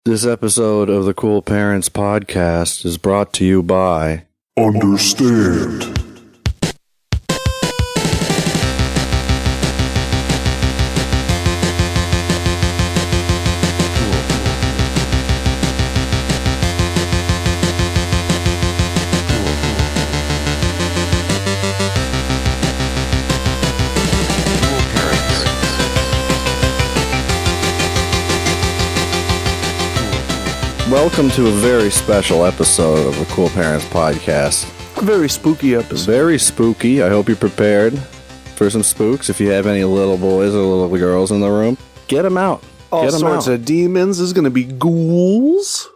This episode of the Cool Parents Podcast is brought to you by Understand. Welcome to a very special episode of the Cool Parents Podcast. A very spooky episode. Very spooky. I hope you're prepared for some spooks. If you have any little boys or little girls in the room, get them out. All get 'em sorts out. of demons. There's going to be ghouls.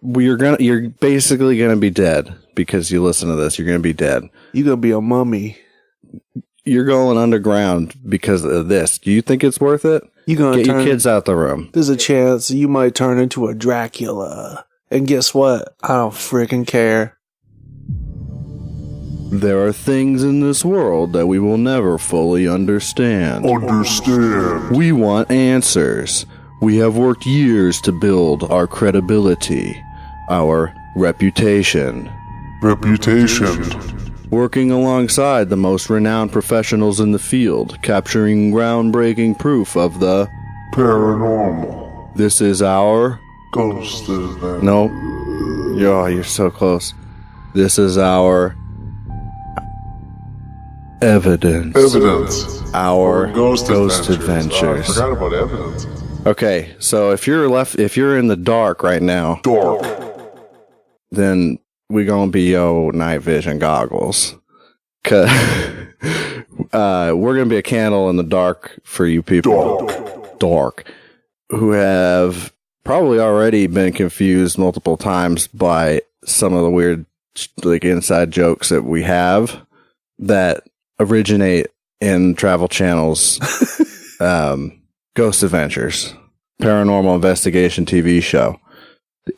You're basically gonna be dead because you listen to this. You're gonna be dead. You're going to be a mummy. You're going underground because of this. Do you think it's worth it? You're going to Get your kids out the room. There's a chance you might turn into a Dracula. And guess what? I don't freaking care. There are things in this world that we will never fully understand. Understand. We want answers. We have worked years to build our credibility, our reputation. Working alongside the most renowned professionals in the field, capturing groundbreaking proof of the Paranormal. This is our... Ghost event. No. Oh, you're so close. This is our... Evidence. Our Ghost adventures. I forgot about evidence. Okay, so if you're in the dark right now, then we gonna be night vision goggles. 'Cause we're gonna be a candle in the dark for you people. Dark. Who have probably already been confused multiple times by some of the weird, like, inside jokes that we have that originate in Travel Channel's Ghost Adventures, paranormal investigation TV show.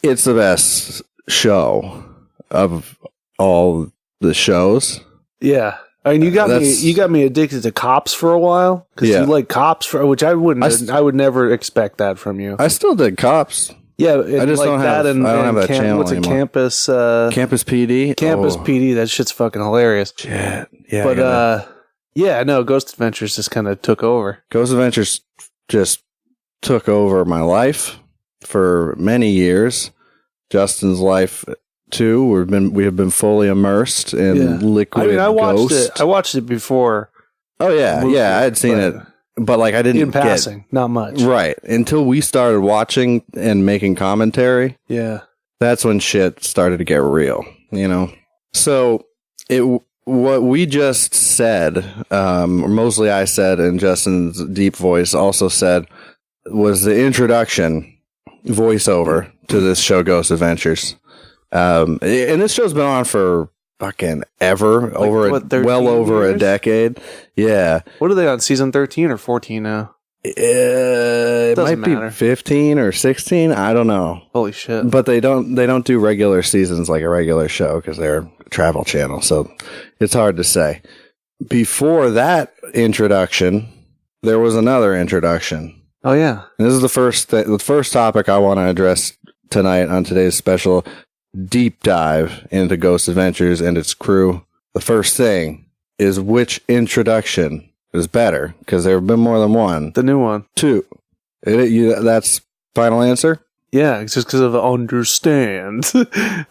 It's the best show of all the shows. Yeah. I mean, you got me addicted to Cops for a while. Because you like Cops, which I would never expect that from you. I still did Cops. Yeah, I just like don't that have. I don't have that channel what's anymore. Campus PD. Campus PD. That shit's fucking hilarious. Shit. Yeah. But Ghost Adventures just kind of took over. Ghost Adventures just took over my life for many years. Justin's life too. We have been fully immersed in liquid. I mean, I watched Ghost. it. I watched it before. Oh yeah, I had seen it, but like I didn't in passing, not much. Right until we started watching and making commentary. Yeah, that's when shit started to get real. So what we just said, or mostly I said, and Justin's deep voice also said, was the introduction voiceover to this show, Ghost Adventures. And this show's been on for fucking ever, well over a decade. Yeah. What are they on, season 13 or 14 now? It might be 15 or 16. I don't know. Holy shit! But they don't do regular seasons like a regular show because they're a Travel Channel, so it's hard to say. Before that introduction, there was another introduction. Oh yeah, and this is the first topic I want to address tonight on today's special deep dive into Ghost Adventures and its crew. The first thing is which introduction is better, because there have been more than one. The new one. Two. That's final answer? Yeah, it's just because of the understand.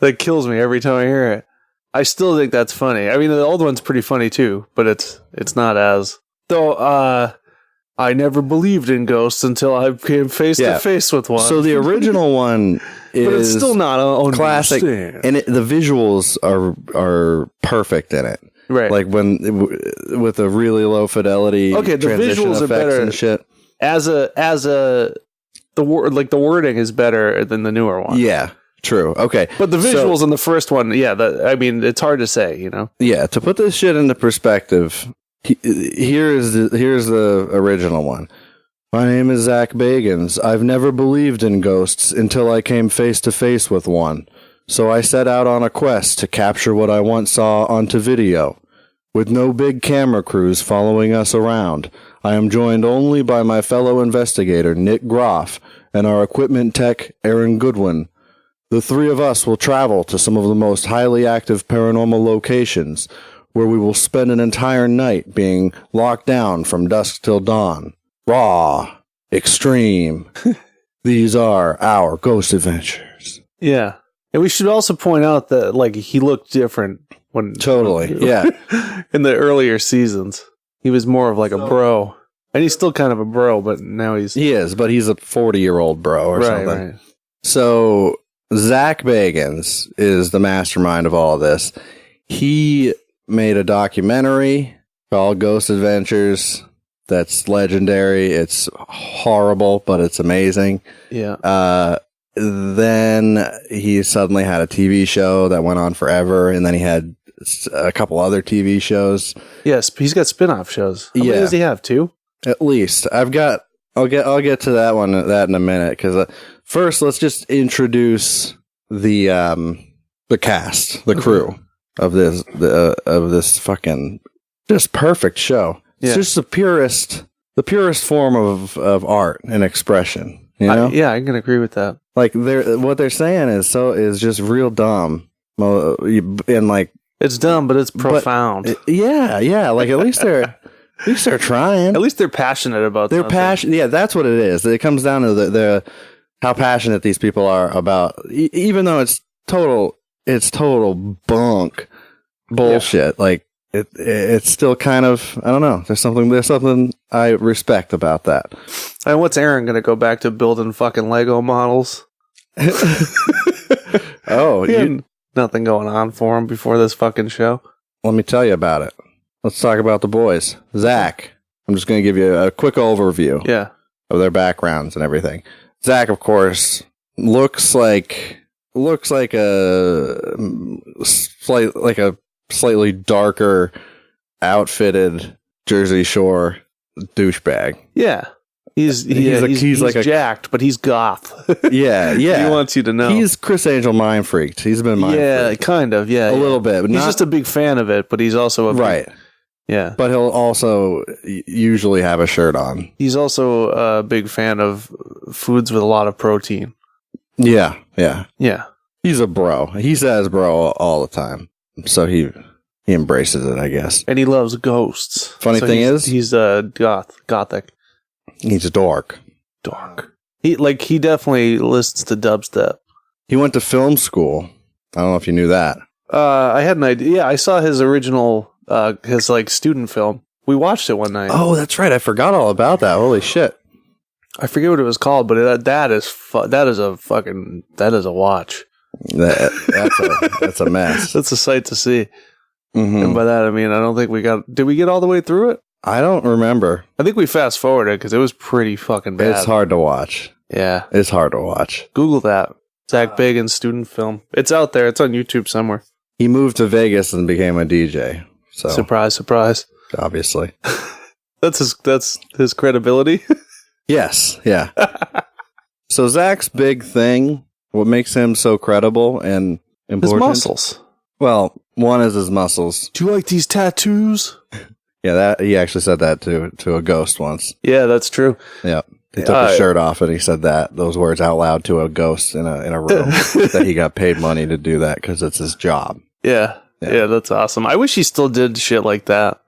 That kills me every time I hear it. I still think that's funny. I mean, the old one's pretty funny too, but it's not as... Though, I never believed in ghosts until I came face to face with one. So the original one is... But it's still not classic, and the visuals are perfect in it. Right. Like with a really low fidelity. Okay, the visuals are better and shit. The wording is better than the newer one. Yeah, true. Okay. But the visuals in the first one, I mean, it's hard to say, Yeah, to put this shit into perspective, here's the original one. My name is Zach Bagans. I've never believed in ghosts until I came face to face with one. So I set out on a quest to capture what I once saw onto video. With no big camera crews following us around, I am joined only by my fellow investigator, Nick Groff, and our equipment tech, Aaron Goodwin. The three of us will travel to some of the most highly active paranormal locations, where we will spend an entire night being locked down from dusk till dawn. Raw. Extreme. These are our ghost adventures. Yeah. And we should also point out that, like, he looked different when... Totally, yeah. In the earlier seasons. He was more of like a bro. And he's still kind of a bro, but now he's... He is, but he's a 40-year-old bro or something. Right. So, Zach Bagans is the mastermind of all this. He made a documentary called Ghost Adventures that's legendary. It's horrible, but it's amazing. Yeah. Then he suddenly had a TV show that went on forever, and then he had a couple other TV shows. Yes, he's got spin-off shows. How many does he have? 2? At least. I'll get to that in a minute, because first let's just introduce the cast, the crew of this fucking just perfect show. It's just the purest form of art and expression. You know? I can agree with that. Like what they're saying is just real dumb, and like it's dumb, but it's profound. Yeah. Like at least they're trying. At least they're passionate about. They're passionate. Yeah, that's what it is. It comes down to the how passionate these people are about. Even though it's total bunk bullshit. Yeah. Like it's still kind of, I don't know. There's something I respect about that. And what's Aaron going to go back to building fucking Lego models? Oh, nothing going on for him before this fucking show. Let me tell you about it. Let's talk about the boys. Zach, I'm just going to give you a quick overview of their backgrounds and everything. Zach, of course, looks like a slightly darker outfitted Jersey Shore douchebag. Yeah. He's jacked, but he's goth. Yeah. He wants you to know. He's Chris Angel mind freaked. He's been mind freaked. Yeah, kind of, yeah. A little bit. But he's just a big fan of it, but he's also a right. Yeah. But he'll also usually have a shirt on. He's also a big fan of foods with a lot of protein. Yeah. He's a bro. He says bro all the time. So he embraces it, I guess. And he loves ghosts. Funny thing is, he's gothic. He's dark. He definitely listens to dubstep. He went to film school. I don't know if you knew that. I had an idea. Yeah, I saw his original his student film. We watched it one night. Oh, that's right. I forgot all about that. Holy shit. I forget what it was called, but that is a watch. That's a mess. That's a sight to see. Mm-hmm. And by that I mean I don't think did we get all the way through it? I don't remember. I think we fast forwarded because it was pretty fucking bad. It's hard to watch. Yeah. It's hard to watch. Google that. Zach Bagans student film. It's out there. It's on YouTube somewhere. He moved to Vegas and became a DJ. So surprise. Obviously. That's his credibility. Yes. Yeah. So Zach's big thing, what makes him so credible and important? His muscles. Well, one is his muscles. Do you like these tattoos? Yeah, that he actually said that to a ghost once. Yeah, that's true. Yeah. He took his shirt off and he said those words out loud to a ghost in a room. That he got paid money to do that because it's his job. Yeah, that's awesome. I wish he still did shit like that.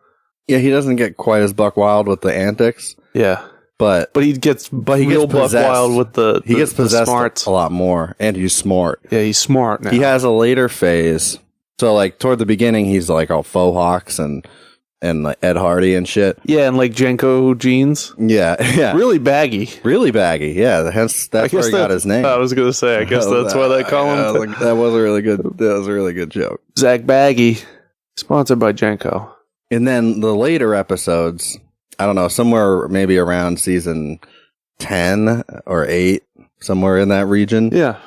Yeah, he doesn't get quite as buck wild with the antics. Yeah, but he gets real buck wild with the he gets possessed smarts a lot more, and he's smart. Yeah, he's smart now. He has a later phase. So toward the beginning, he's all faux hawks and Ed Hardy and shit. Yeah, and Jenko jeans. Yeah. Really baggy. Yeah, hence that's where he got his name. I was going to say, I guess that's why they call him. That was a really good. That was a really good joke. Zach Baggy, sponsored by Jenko. And then the later episodes, I don't know, somewhere maybe around season 10 or 8, somewhere in that region. Yeah,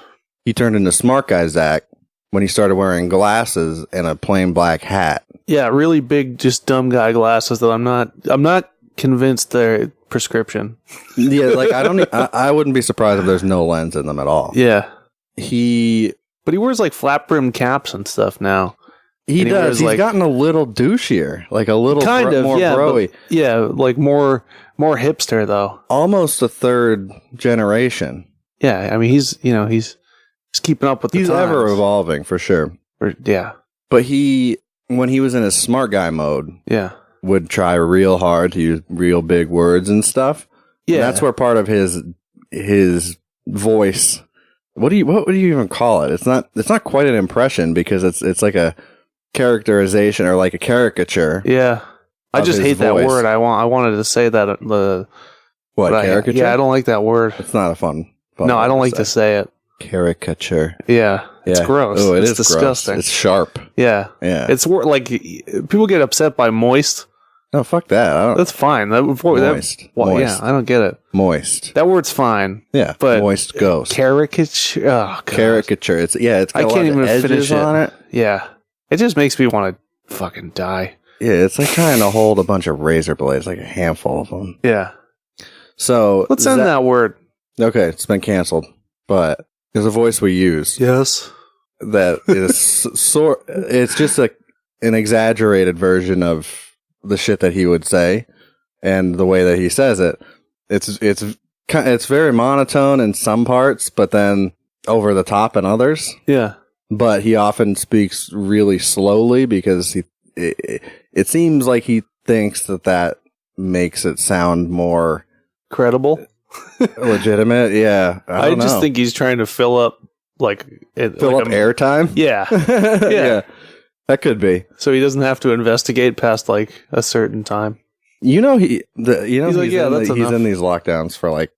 he turned into smart guy Zach when he started wearing glasses and a plain black hat. Yeah, really big, just dumb guy glasses that I'm not convinced they're prescription. Yeah, I wouldn't be surprised if there's no lens in them at all. Yeah. But he wears flat brim caps and stuff now. He does. He's gotten a little douchier, a little more broy. Yeah, more hipster though. Almost a third generation. Yeah, I mean, he's keeping up with the He's times. ever evolving for sure. Yeah, But when he was in his smart guy mode, yeah, would try real hard to use real big words and stuff. yeah. And that's where part of his voice. What would you even call it? It's not quite an impression because it's like a characterization or like a caricature. Yeah, I of just his hate that voice. word. I wanted to say that What, but caricature? yeah, I don't like that word. It's not a fun No, word I don't like to say it. caricature. Yeah, it's gross. Oh, It's is disgusting. Gross. It's sharp. Yeah, Yeah. it's like people get upset by moist. No, fuck that. I don't. That's fine. Moist. Moist. Yeah, I don't get it. Moist. That word's fine. Yeah, but moist ghost. Caricature. Oh, God. Caricature. It's got I a lot can't of even edges finish it. on it. Yeah, it just makes me want to fucking die. Yeah, it's like trying to hold a bunch of razor blades, like a handful of them. Yeah. So Let's end that word. Okay, it's been canceled, but there's a voice we use Yes. that is it's just an exaggerated version of the shit that he would say, and the way that he says it. It's very monotone in some parts, but then over the top in others. Yeah. But he often speaks really slowly because it seems like he thinks that makes it sound more Credible. legitimate. Yeah, I don't just know. think he's trying to fill up Fill up airtime. Yeah. Yeah, that could be. So he doesn't have to investigate past like a certain time. He's like, yeah, that's he's enough. in these lockdowns for like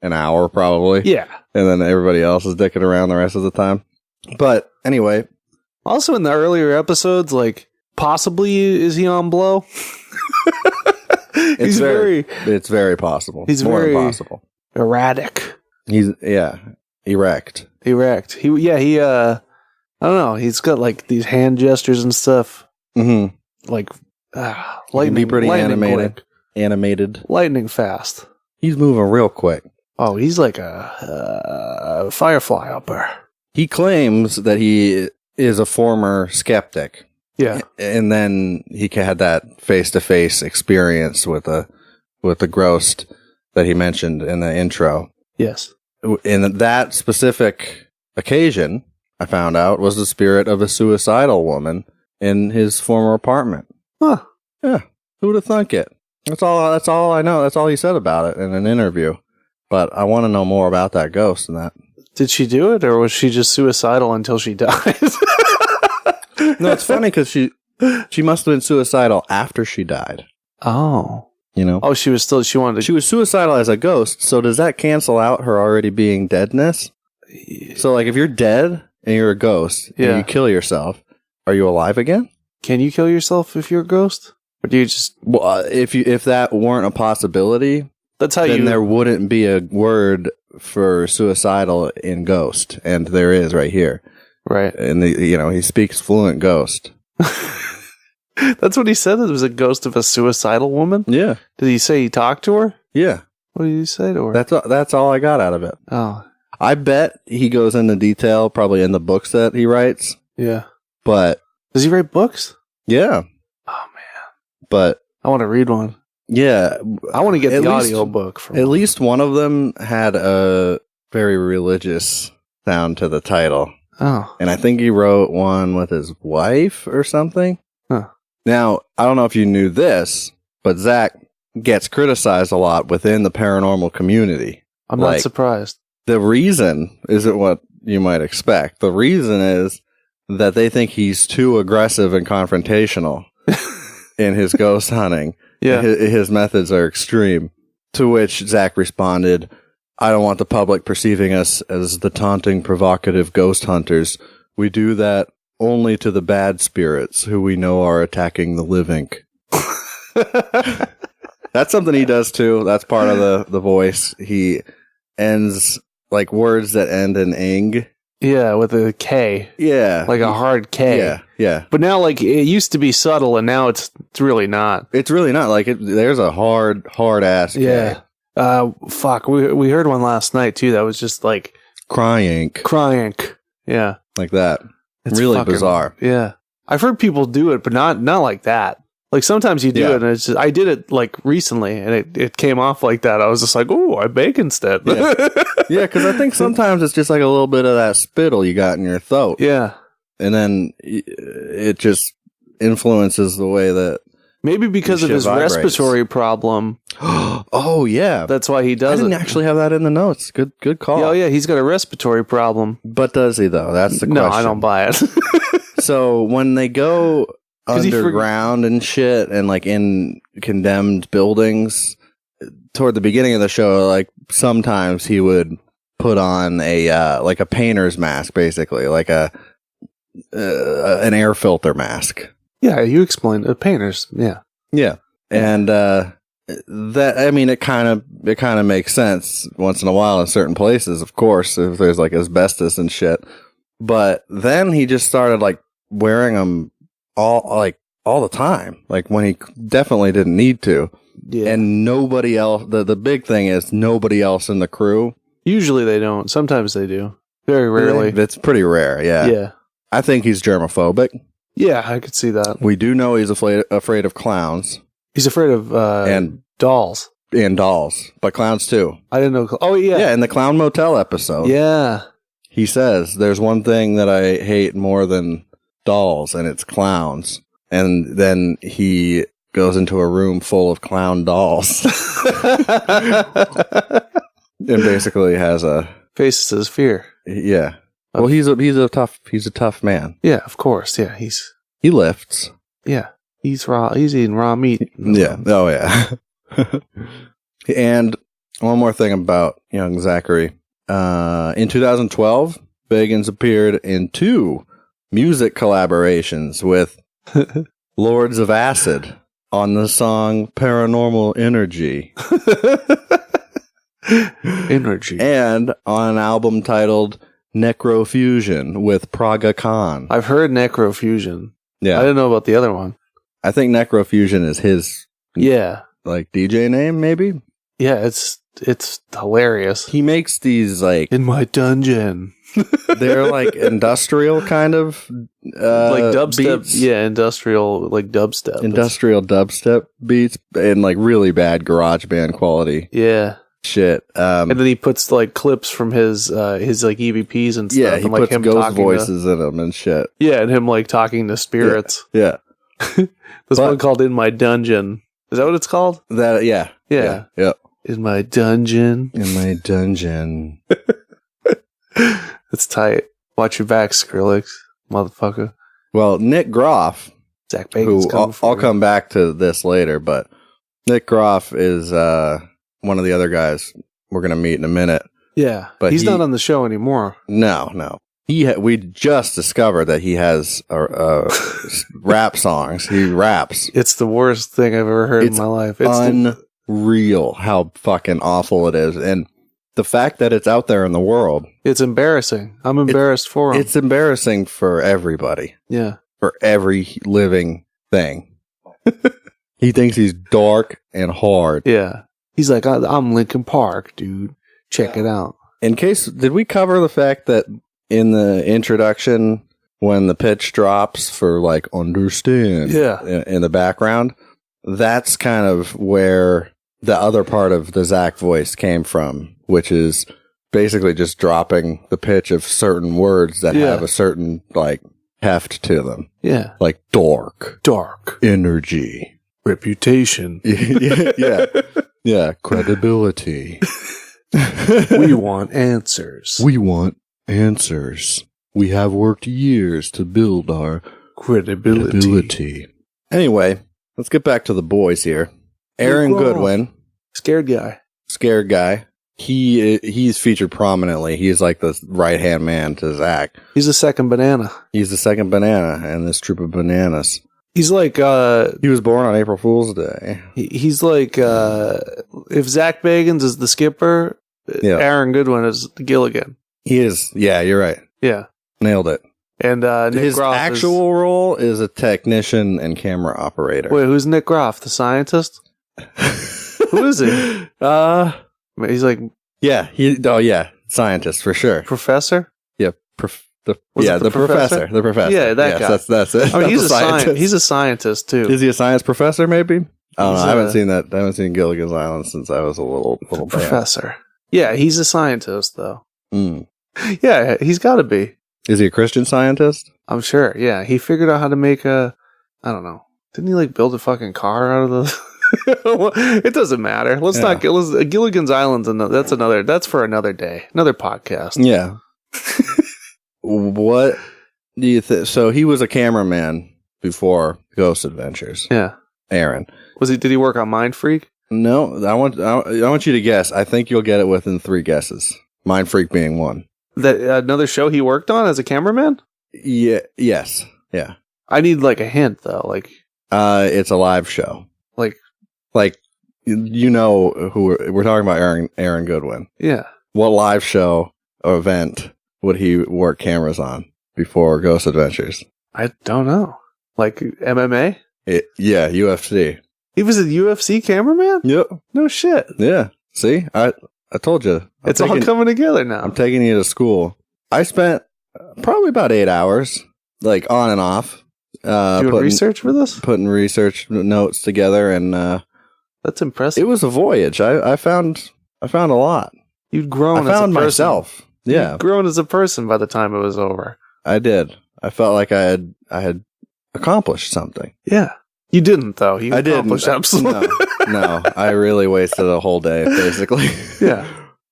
an hour probably. Yeah. And then everybody else is dicking around the rest of the time. But anyway, Also in the earlier episodes, like possibly is he on blow? it's very possible. He's more very- than possible. Erratic. He's erect. Erect. I don't know. He's got like these hand gestures and stuff. Mm-hmm. Like He can lightning. be pretty lightning animated. quick. Animated. Lightning fast. He's moving real quick. Oh, he's like a firefly up there. He claims that he is a former skeptic. Yeah. And then he had that face-to-face experience with the ghost that he mentioned in the intro. Yes. In that specific occasion, I found out, was the spirit of a suicidal woman in his former apartment. Huh. Yeah. Who would have thunk it? That's all I know. That's all he said about it in an interview. But I want to know more about that ghost and that. Did she do it, or was she just suicidal until she died? No, it's funny because she must have been suicidal after she died. Oh. You know? Oh, she was suicidal as a ghost, so does that cancel out her already being deadness? So, like, if you're dead and you're a ghost Yeah. and you kill yourself, are you alive again? Can you kill yourself if you're a ghost? Or do you just... Well, if that weren't a possibility, That's how then you... there wouldn't be a word for suicidal in ghost, and there is right here. Right. And he speaks fluent ghost. That's what he said. It was a ghost of a suicidal woman? Yeah, Did he say he talked to her? yeah. What did he say to her? That's all I got out of it. Oh, I bet he goes into detail probably in the books that he writes, yeah. but Does he write books? yeah, Oh, man. but I want to read one. yeah, I want to get At the least- audio book. From at least one of them had a very religious sound to the title. Oh, And I think he wrote one with his wife or something. Huh. Now, I don't know if you knew this, but Zach gets criticized a lot within the paranormal community. I'm not Like- surprised. The reason isn't what you might expect. The reason is that they think he's too aggressive and confrontational in his ghost hunting. Yeah. His methods are extreme. To which Zach responded, I don't want the public perceiving us as the taunting, provocative ghost hunters. We do that only to the bad spirits who we know are attacking the living. That's something he does too. That's part of the voice. He ends like words that end in ing. Yeah, with a K. Yeah. Like a hard K. Yeah. Yeah. But now, like, it used to be subtle, and now it's really not. It's really not like it. There's a hard ass. Yeah. Fuck. We heard one last night, too, that was just like Crying crying. Yeah. like that. It's really fucking- bizarre. Yeah. I've heard people do it, but not like that. Like sometimes you do Yeah. it, and it's just, I did it like recently, and it came off like that. I was just like, "Oh, I bake instead." Yeah. Yeah, because I think sometimes it's just like a little bit of that spittle you got in your throat, Yeah. and then it just influences the way that. Maybe because of shit his vibrates. respiratory problem. Oh yeah, That's why he I does didn't it. actually have that in the notes. Good call. Oh yeah, he's got a respiratory problem. But does he though? That's the question. No, I don't buy it. So when they go 'Cause he underground and shit, and like in condemned buildings, toward the beginning of the show, like sometimes he would put on a like a painter's mask, basically, like an air filter mask. Yeah, you explained it. Painters. Yeah. Yeah, and that, I mean, it kind of makes sense once in a while in certain places, of course, if there's like asbestos and shit. But then he just started like wearing them all the time, like when he definitely didn't need to. Yeah. And nobody else. The big thing is nobody else in the crew. Usually they don't. Sometimes they do. Very rarely. It's pretty rare. Yeah. Yeah. I think he's germophobic. Yeah, I could see that. We do know he's afraid of clowns He's afraid of and dolls. dolls, but clowns too. I didn't know. Oh yeah. Yeah, in the Clown Motel episode. Yeah. He says, there's one thing that I hate more than dolls, and it's clowns. And then he goes into a room full of clown dolls. And basically has a... Faces his fear. Yeah. Well, he's a tough man. Yeah, of course. Yeah, He lifts. yeah. He's raw. He's eating raw meat. Yeah. Oh, yeah. And one more thing about young Zachary. In 2012, Bagans appeared in 2 music collaborations with Lords of Acid on the song Paranormal Energy. Energy. And on an album titled Necrofusion with Praga Khan. I've heard Necrofusion. Yeah. I didn't know about the other one. I think Necrofusion is his Yeah. like DJ name, maybe? Yeah, it's hilarious. He makes these like In my dungeon. they're like industrial kind of Like dubstep. beats. Yeah, industrial like dubstep. Industrial dubstep beats and like really bad garage band quality Yeah. shit. And then he puts like clips from his like EVPs and stuff. Yeah, he and, like, puts him ghost talking voices in them and shit. Yeah, and him like talking to spirits. Yeah. There's one called In My Dungeon. Is that what it's called? That yeah. Yeah. Yeah. In My Dungeon. In my dungeon. That's tight. Watch your back, Skrillex, motherfucker. Well, Nick Groff, Zach Bacon's who coming for I'll you. come back to this later, but Nick Groff is one of the other guys we're going to meet in a minute. Yeah, But he's he- not on the show anymore. No. We just discovered that he has rap songs. He raps. It's the worst thing I've ever heard It's in my life. It's Unreal how fucking awful it is. And the fact that it's out there in the world, it's embarrassing. I'm embarrassed for him. it's embarrassing for everybody, Yeah. for every living thing. He thinks he's dark and hard. Yeah. He's like, I'm Linkin Park, dude. Check it out. Did we cover the fact that in the introduction, when the pitch drops for like understand Yeah. in the background, that's kind of where the other part of the Zach voice came from, which is basically just dropping the pitch of certain words that Yeah. have a certain like heft to them, Yeah. like dark, Dark. energy, Reputation. yeah, credibility. We want answers. We want answers. We have worked years to build our credibility. Anyway, let's get back to the boys here. Aaron Nick Groff. Goodwin, Scared guy. scared guy. He's featured prominently. He's like the right hand man to Zach. He's the second banana. He's the second banana in this troop of bananas. He's like, He was born on April Fool's Day. he's like, if Zach Bagans is the skipper, Yeah. Aaron Goodwin is the Gilligan. He is. Yeah, you're right. Yeah. Nailed it. And Nick His Groff actual role is a technician and camera operator. Wait, who's Nick Groff? The scientist? Who is he? He's like Yeah. Scientist for sure. professor? Yeah, The professor. The professor. Yeah, that guy. That's it. I mean, he's Scientist. he's a scientist too. Is he a science professor? Maybe. I don't know. I haven't a- seen that. I haven't seen Gilligan's Island since I was a little baby. Professor. Yeah, he's a scientist though. Mm. Yeah, he's got to be. Is he a Christian scientist? I'm sure. Yeah, he figured out how to make I don't know. Didn't he like build a fucking car out of the? It doesn't matter. Let's not get. Gilligan's Island's that's for another day, another podcast. Yeah. What do you think? So he was a cameraman before Ghost Adventures. Yeah. Aaron. Did he work on Mind Freak? No, I want you to guess. I think you'll get it within 3 guesses. Mind Freak being one. That another show he worked on as a cameraman? Yeah. Yes. Yeah. I need like a hint though. Like it's a live show. like you know who we're talking about. Aaron Goodwin. yeah. What live show or event would he work cameras on before Ghost Adventures? I don't know. Like MMA? Yeah, UFC. He was a UFC cameraman? Yep. No shit. Yeah. See, I told you. It's all coming together now. I'm taking you to school. I spent probably about 8 hours, like on and off, doing research for this? putting research notes together, and That's impressive. it was a voyage. I found a lot. You'd grown I as a found person. myself. Yeah, You'd grown as a person by the time it was over. I did. I felt like I had accomplished something. Yeah. You didn't though. You I didn't. accomplished absolutely. No, I really wasted a whole day, basically. Yeah.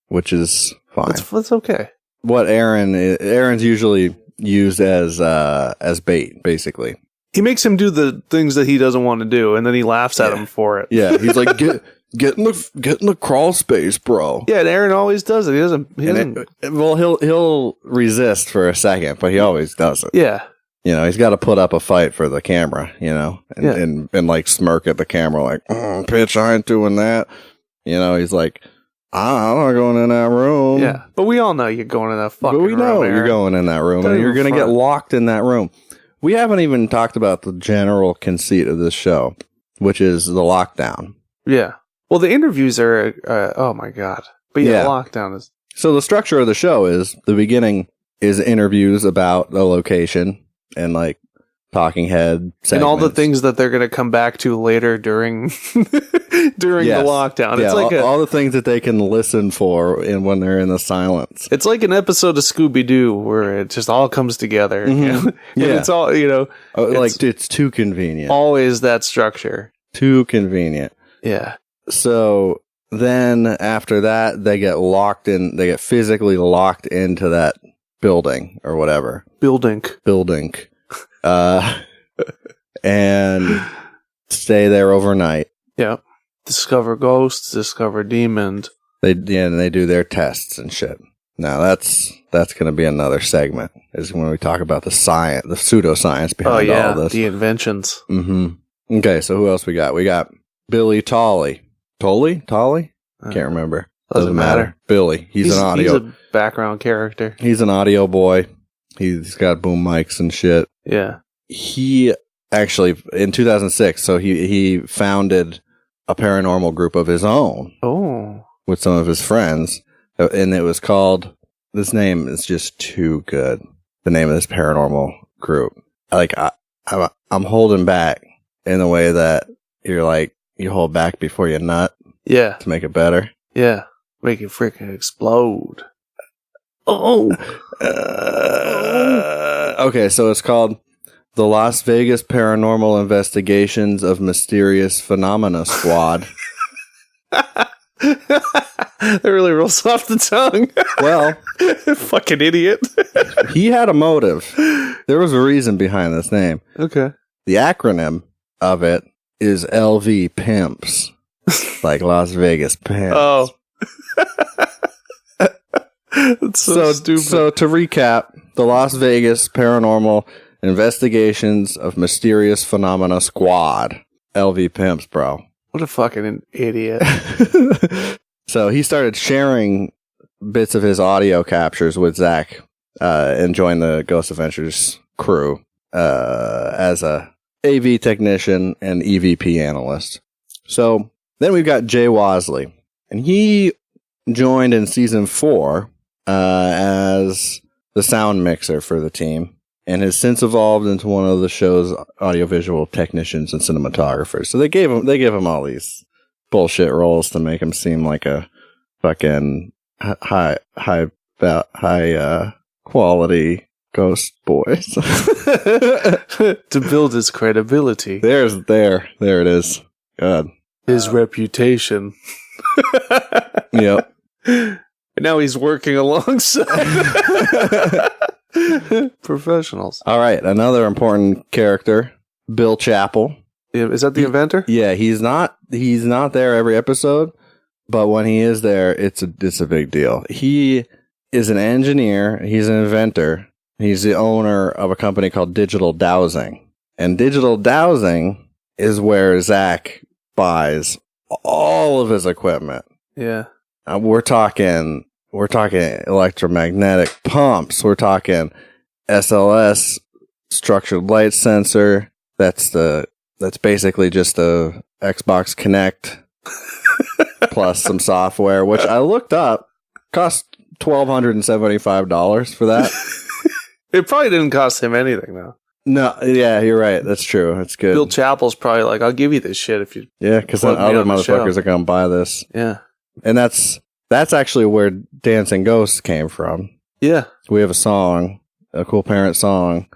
Which is fine. That's okay. What Aaron's usually used as bait, basically. He makes him do the things that he doesn't want to do, and then he laughs at him for it. Yeah, he's like, get in the crawl space, bro. Yeah, and Aaron always does it. He doesn't. Well, he'll resist for a second, but he always does it. Yeah. You know, he's got to put up a fight for the camera, you know, and like smirk at the camera like, bitch, I ain't doing that. You know, he's like, I'm not going in that room. Yeah. But we all know you're going in that fucking room. But we know Aaron. you're going in that room, Don't and you're even going to get front. locked in that room. We haven't even talked about the general conceit of this show, which is the lockdown. Yeah. Well, the interviews are, oh my God. But yeah, lockdown is. So the structure of the show is the beginning is interviews about the location and like talking head segments. And all the things that they're going to come back to later during the lockdown. Yeah, It's like all the things that they can listen for when they're in the silence. It's like an episode of Scooby-Doo where it just all comes together. Mm-hmm. You know? And Yeah. it's all, It's too convenient. always that structure. Too convenient. Yeah. So then after that, they get locked in. They get physically locked into that building or whatever. Building. And stay there overnight. Yeah. Discover ghosts, discover demons. They do their tests and shit. Now that's going to be another segment. Is when we talk about the science, the pseudoscience behind all of this. The inventions. Mm-hmm. Okay, so who else we got? We got Billy Tolley. Tolley? Can't remember. Doesn't matter. Billy. He's an audio. He's a background character. He's an audio boy. He's got boom mics and shit. Yeah. He actually, in 2006, so he founded a paranormal group of his own Oh. with some of his friends. And it was called, this name is just too good. The name of this paranormal group. Like, I'm holding back in the way that you're like, you hold back before you nut Yeah. to make it better. Yeah. Make it freaking explode. Oh. Okay, so it's called the Las Vegas Paranormal Investigations of Mysterious Phenomena Squad. That really rolls off the tongue. Well, fucking idiot. he had a motive. There was a reason behind this name. Okay. The acronym of it is LV Pimps. Like Las Vegas Pimps. Oh. That's so stupid. So to recap, the Las Vegas Paranormal Investigations of Mysterious Phenomena Squad. LV Pimps, bro. What a fucking idiot. So he started sharing bits of his audio captures with Zach and joined the Ghost Adventures crew as a AV technician and EVP analyst. So then we've got Jay Wasley, and he joined in season 4 as the sound mixer for the team, and has since evolved into one of the show's audiovisual technicians and cinematographers. So they give him all these bullshit roles to make him seem like a fucking high quality ghost boy. To build his credibility. There it is. God. His reputation. Yep. And now he's working alongside professionals. All right, another important character, Bill Chappell. Is that the inventor? Yeah, he's not there every episode, but when he is there, it's a big deal. He is an engineer, he's an inventor. He's the owner of a company called Digital Dowsing. And Digital Dowsing is where Zach buys all of his equipment. Yeah. We're talking electromagnetic pumps. We're talking SLS, structured light sensor. That's basically just a Xbox Kinect plus some software, which I looked up, cost $1,275 for that. It probably didn't cost him anything though. No, yeah, you're right. That's true. It's good. Bill Chappell's probably like, I'll give you this shit if you. Yeah, because then other motherfuckers are gonna buy this. Yeah, and that's actually where Dancing Ghosts came from. Yeah, we have a Cool Parent song.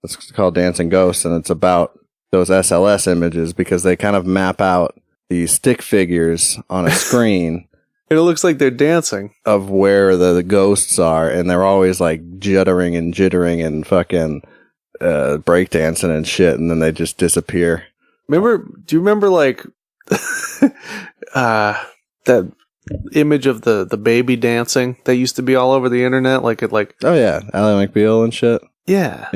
It's called Dancing Ghosts, and it's about those SLS images because they kind of map out these stick figures on a screen. It looks like they're dancing of where the ghosts are, and they're always like juddering and jittering and fucking breakdancing and shit, and then they just disappear. Do you remember like that image of the baby dancing that used to be all over the internet? Oh yeah, Ally McBeal and shit. Yeah,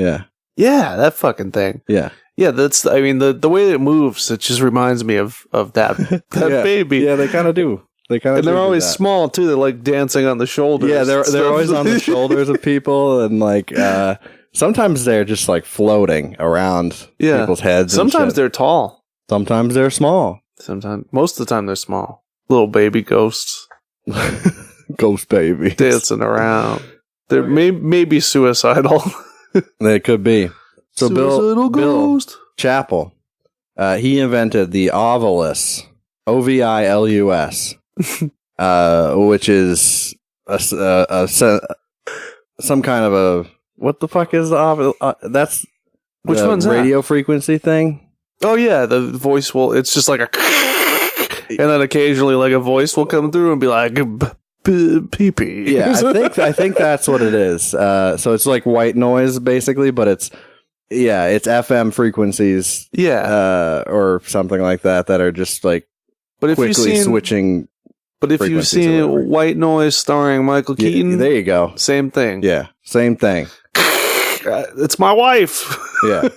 that fucking thing. Yeah, that's. I mean, the way it moves, it just reminds me of that baby. Yeah, they kind of do. And they're always small too. They're like dancing on the shoulders. Yeah, they're always on the shoulders of people, and like sometimes they're just like floating around people's heads. Sometimes they're tall. Sometimes they're small. Most of the time they're small. Little baby ghosts. Ghost baby dancing around. They're maybe suicidal. They could be. So Bill Chappell, he invented the Ovilus. Ovilus. Which is some kind of a what the fuck is the that's which one's radio that? Frequency thing? Oh yeah, the voice will. It's just like a, and then occasionally like a voice will come through and be like pee pee. Yeah, I think that's what it is. So it's like white noise basically, but it's FM frequencies. Yeah, or something like that are just like. But quickly switching. But if you've seen White Noise starring Michael Keaton, there you go. Same thing. Yeah, same thing. It's my wife. Yeah.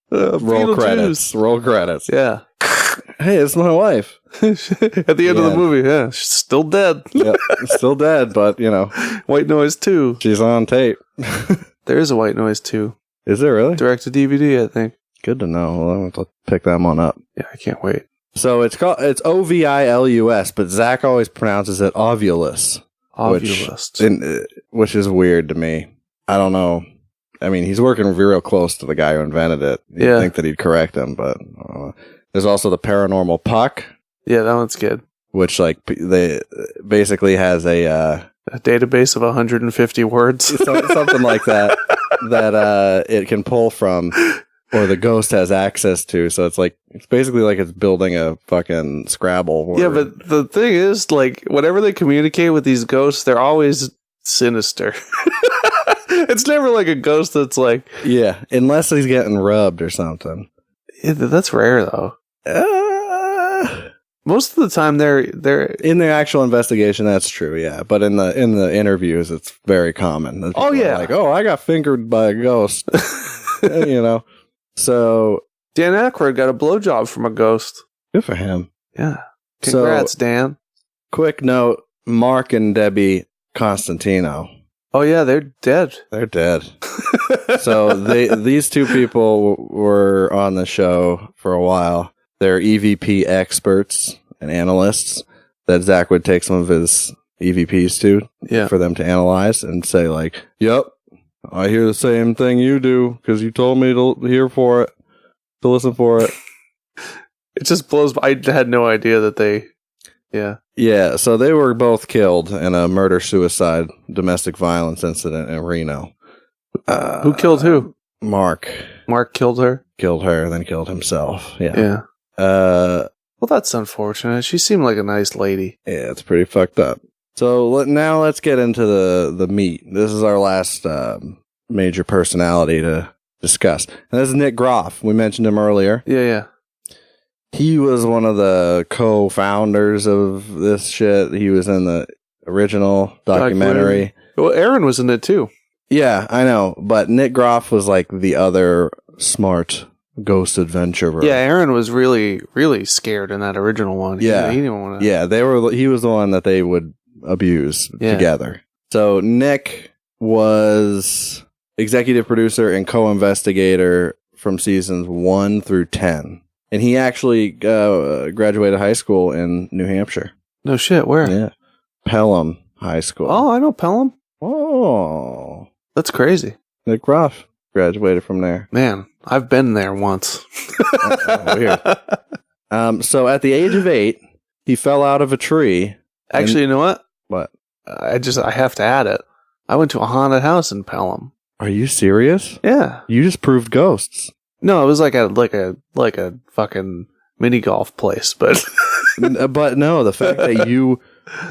Roll credits. Roll credits. Yeah. Hey, it's my wife. At the end of the movie, yeah, she's still dead. Yep, still dead, but White Noise 2. She's on tape. There is a White Noise 2. Is there really? Direct to DVD, I think. Good to know. Well, I'll have to pick that one up. Yeah, I can't wait. So it's Ovilus, but Zach always pronounces it Ovulus. Which is weird to me. I don't know. I mean, he's working real close to the guy who invented it. You'd think that he'd correct him, but there's also the Paranormal Puck. Yeah, that one's good. Which they basically has a database of 150 words, something like that. That it can pull from. Or the ghost has access to, so it's basically like it's building a fucking Scrabble word. Yeah, but the thing is, like, whenever they communicate with these ghosts, they're always sinister. It's never like a ghost that's like... Yeah, unless he's getting rubbed or something. Yeah, that's rare, though. Most of the time, they're in the actual investigation. That's true, yeah. But in the interviews, it's very common. Oh yeah, like, I got fingered by a ghost. So Dan Aykroyd got a blowjob from a ghost. Good for him. Yeah. Congrats, Dan. Quick note: Mark and Debbie Constantino. Oh yeah, they're dead. They're dead. So these two people were on the show for a while. They're EVP experts and analysts that Zach would take some of his EVPs to for them to analyze and say like, yep, I hear the same thing you do because you told me to listen for it. It just blows. I had no idea that they. Yeah. Yeah, so they were both killed in a murder-suicide domestic violence incident in Reno. Who killed who? Mark. Mark killed her? Killed her, then killed himself. Yeah. Yeah. Well, that's unfortunate. She seemed like a nice lady. Yeah, it's pretty fucked up. So now let's get into the meat. This is our last major personality to discuss. And this is Nick Groff. We mentioned him earlier. Yeah. He was one of the co-founders of this shit. He was in the original documentary. Well, Aaron was in it too. Yeah, I know. But Nick Groff was like the other smart ghost adventurer. Yeah, Aaron was really, really scared in that original one. Yeah. He didn't want to. Yeah, he was the one that they would abuse together. So Nick was executive producer and co-investigator from seasons 1 through 10. And he actually graduated high school in New Hampshire. No shit, where? Yeah. Pelham High School. Oh, I know Pelham. Oh. That's crazy. Nick Groff graduated from there. Man, I've been there once. Weird. So at the age of 8, he fell out of a tree. Actually, you know what? What? I have to add it. I went to a haunted house in Pelham. Are you serious? Yeah. You just proved ghosts. No, it was like a fucking mini golf place, but but no, the fact that you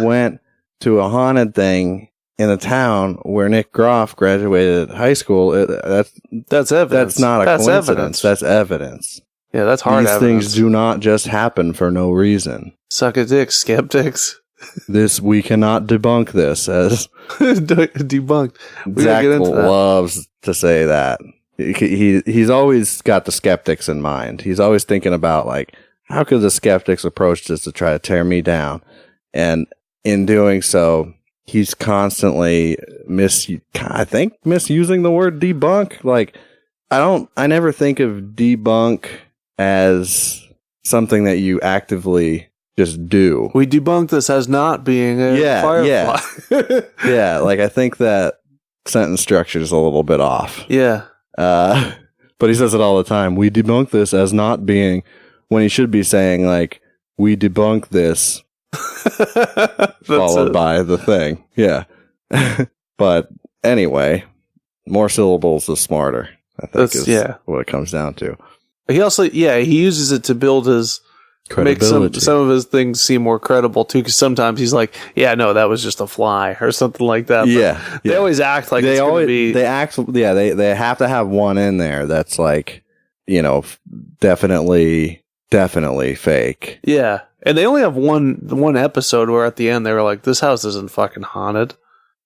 went to a haunted thing in a town where Nick Groff graduated high school, that's evidence. That's not a coincidence. Evidence. That's evidence. Yeah, that's hard These evidence. things do not just happen for no reason. Suck a dick, skeptics. We cannot debunk this as debunked. Zach loves to say that. He's always got the skeptics in mind. He's always thinking about, like, how could the skeptics approach this to try to tear me down? And in doing so, he's constantly misusing the word debunk. Like, I never think of debunk as something that you actively just do. We debunk this as not being a firefly. Yeah, like, I think that sentence structure is a little bit off. Yeah. But he says it all the time. We debunk this as not being, when he should be saying, like, we debunk this followed by the thing. Yeah. But anyway, more syllables is smarter, I think is what it comes down to. He also, he uses it to build his make some of his things seem more credible too, because sometimes he's like, that was just a fly or something like that. But they always act like they have to have one in there that's like, definitely fake. Yeah, and they only have one episode where at the end they were like, this house isn't fucking haunted.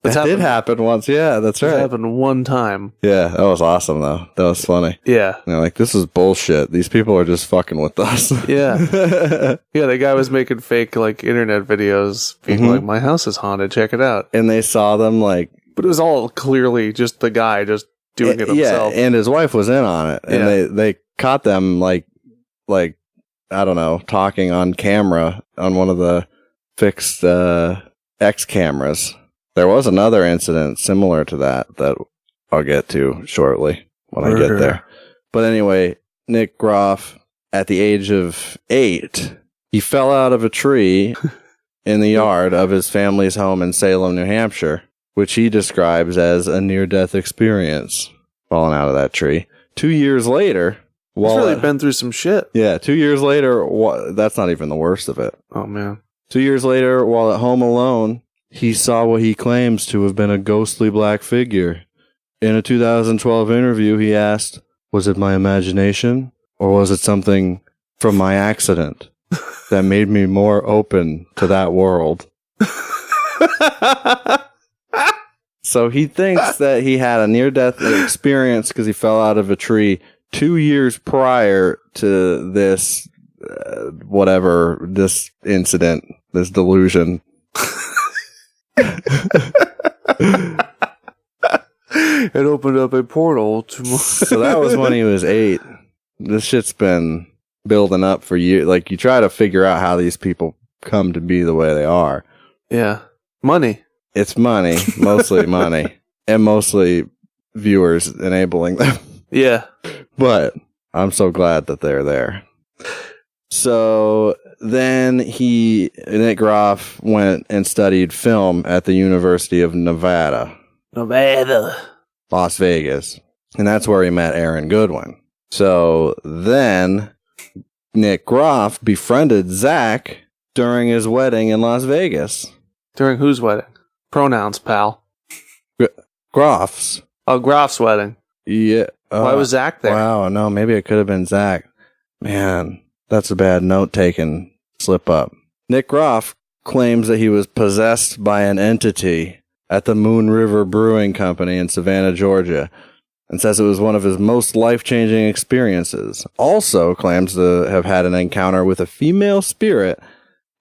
That did happen once. Yeah, that's right. It happened one time. Yeah, that was awesome, though. That was funny. Yeah. Like, this is bullshit. These people are just fucking with us. Yeah. Yeah, the guy was making fake, like, internet videos, being like, my house is haunted, check it out. And they saw them, like... But it was all clearly just the guy just doing it himself. Yeah, and his wife was in on it. And they caught them, like, I don't know, talking on camera on one of the fixed X cameras. There was another incident similar to that I'll get to shortly when I get there. But anyway, Nick Groff, at the age of 8, he fell out of a tree in the yard of his family's home in Salem, New Hampshire, which he describes as a near-death experience, falling out of that tree. 2 years later... He's really been through some shit. Yeah, 2 years later, that's not even the worst of it. Oh, man. 2 years later, while at home alone... he saw what he claims to have been a ghostly black figure. In a 2012 interview, he asked, was it my imagination, or was it something from my accident that made me more open to that world? So he thinks that he had a near-death experience because he fell out of a tree 2 years prior to this, this incident, this delusion. It opened up a portal to So that was when he was 8. This shit's been building up for years. Like, you try to figure out how these people come to be the way they are. Yeah. Money. It's money. Mostly money. And mostly viewers enabling them. Yeah. But I'm so glad that they're there. So then Nick Groff went and studied film at the University of Nevada, Las Vegas. And that's where he met Aaron Goodwin. So then Nick Groff befriended Zach during his wedding in Las Vegas. During whose wedding? Pronouns, pal. Groff's. Oh, Groff's wedding. Yeah. Why was Zach there? Wow, no, maybe it could have been Zach. Man, that's a bad note-taking slip-up. Nick Groff claims that he was possessed by an entity at the Moon River Brewing Company in Savannah, Georgia, and says it was one of his most life-changing experiences. Also claims to have had an encounter with a female spirit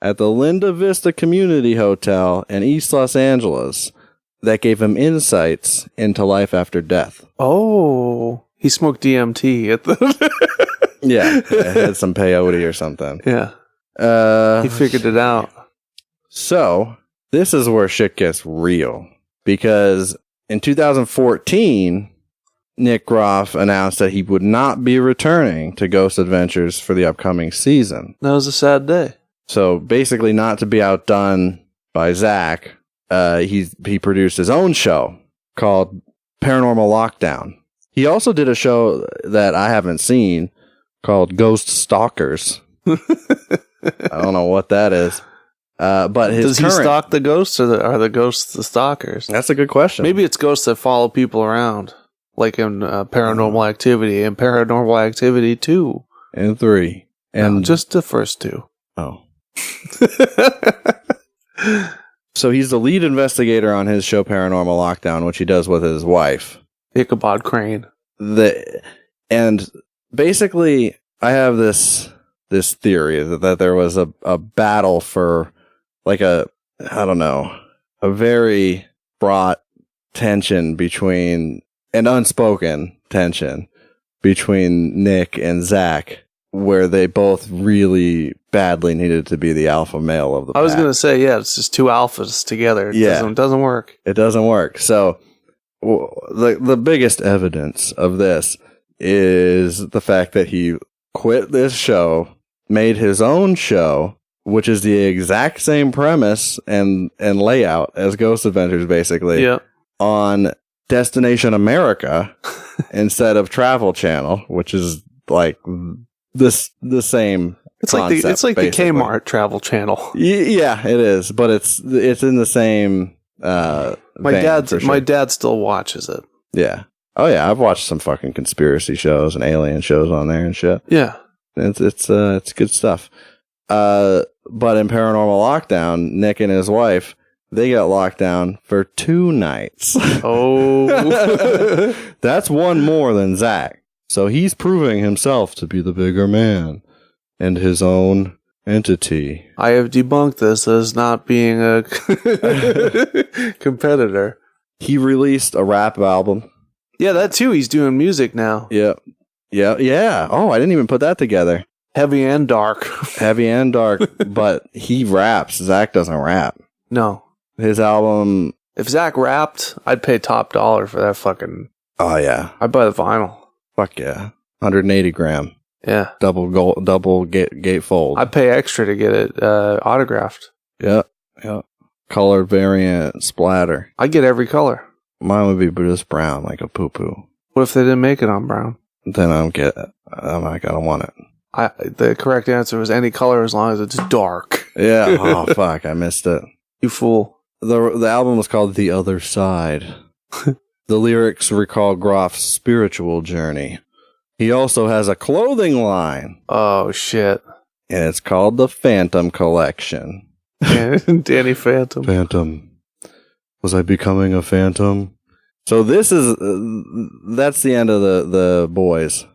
at the Linda Vista Community Hotel in East Los Angeles that gave him insights into life after death. Oh, he smoked DMT at the... Yeah, had some peyote or something. Yeah. He figured it out. So, this is where shit gets real. Because in 2014, Nick Groff announced that he would not be returning to Ghost Adventures for the upcoming season. That was a sad day. So, basically, not to be outdone by Zach, he produced his own show called Paranormal Lockdown. He also did a show that I haven't seen called Ghost Stalkers. I don't know what that is. But does he stalk the ghosts, or are the ghosts the stalkers? That's a good question. Maybe it's ghosts that follow people around, like in Paranormal Activity and Paranormal Activity 2 and 3, and no, just the first 2. Oh. So he's the lead investigator on his show Paranormal Lockdown, which he does with his wife, Ichabod Crane. And basically, I have this theory that there was a battle for, like, a very fraught tension between, an unspoken tension between Nick and Zach, where they both really badly needed to be the alpha male of the pack. I was going to say, yeah, it's just two alphas together. It doesn't work. It doesn't work. So the biggest evidence of this is the fact that he quit this show, made his own show, which is the exact same premise and layout as Ghost Adventures, basically, on Destination America instead of Travel Channel, which is like the same. It's like the Kmart Travel Channel. Yeah, it is, but it's in the same. My dad still watches it. Yeah. Oh yeah, I've watched some fucking conspiracy shows and alien shows on there and shit. Yeah. It's good stuff. But in Paranormal Lockdown, Nick and his wife, they got locked down for 2 nights. Oh. That's one more than Zach. So he's proving himself to be the bigger man and his own entity. I have debunked this as not being a competitor. He released a rap album. Yeah, that too. He's doing music now. Yeah. Oh, I didn't even put that together. Heavy and dark. But he raps. Zach doesn't rap. No. His album... If Zach rapped, I'd pay top dollar for that fucking... Oh, yeah. I'd buy the vinyl. Fuck yeah. 180 gram. Yeah. Double gate fold. I'd pay extra to get it autographed. Yeah. Color variant splatter. I'd get every color. Mine would be just brown, like a poo-poo. What if they didn't make it on brown? Then I don't get it. I'm like, I don't want it. The correct answer was any color as long as it's dark. Yeah. Oh, fuck. I missed it. You fool. The album was called The Other Side. The lyrics recall Groff's spiritual journey. He also has a clothing line. Oh, shit. And it's called the Phantom Collection. Danny Phantom. Phantom. Was I becoming a phantom? So that's the end of the boys.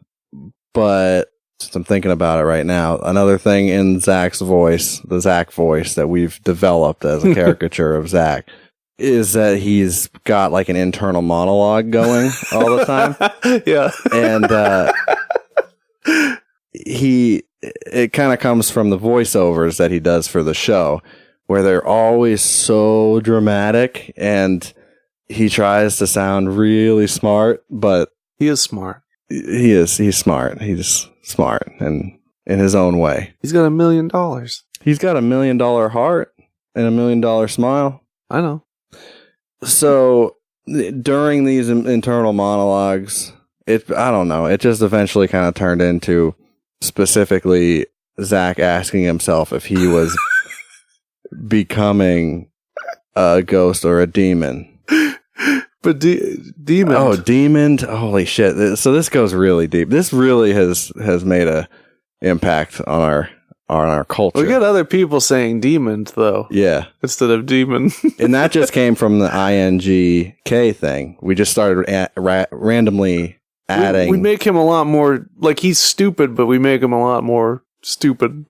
But just I'm thinking about it right now. Another thing in Zach's voice, the Zach voice that we've developed as a caricature of Zach, is that he's got like an internal monologue going all the time. Yeah. And it kind of comes from the voiceovers that he does for the show, where they're always so dramatic, and he tries to sound really smart, but He is smart. he's smart. He's smart and in his own way. He's got $1 million. He's got $1 million heart and $1 million smile. I know. So during these internal monologues, I don't know. It just eventually kind of turned into specifically Zach asking himself if he was becoming a ghost or a demon. But demon. Oh, demon! Holy shit! So this goes really deep. This really has made a impact on our culture. We got other people saying demons though. Yeah, Instead of demon. and that just came from the INGK thing. We just started randomly adding. We make him a lot more like he's stupid, but we make him a lot more stupid.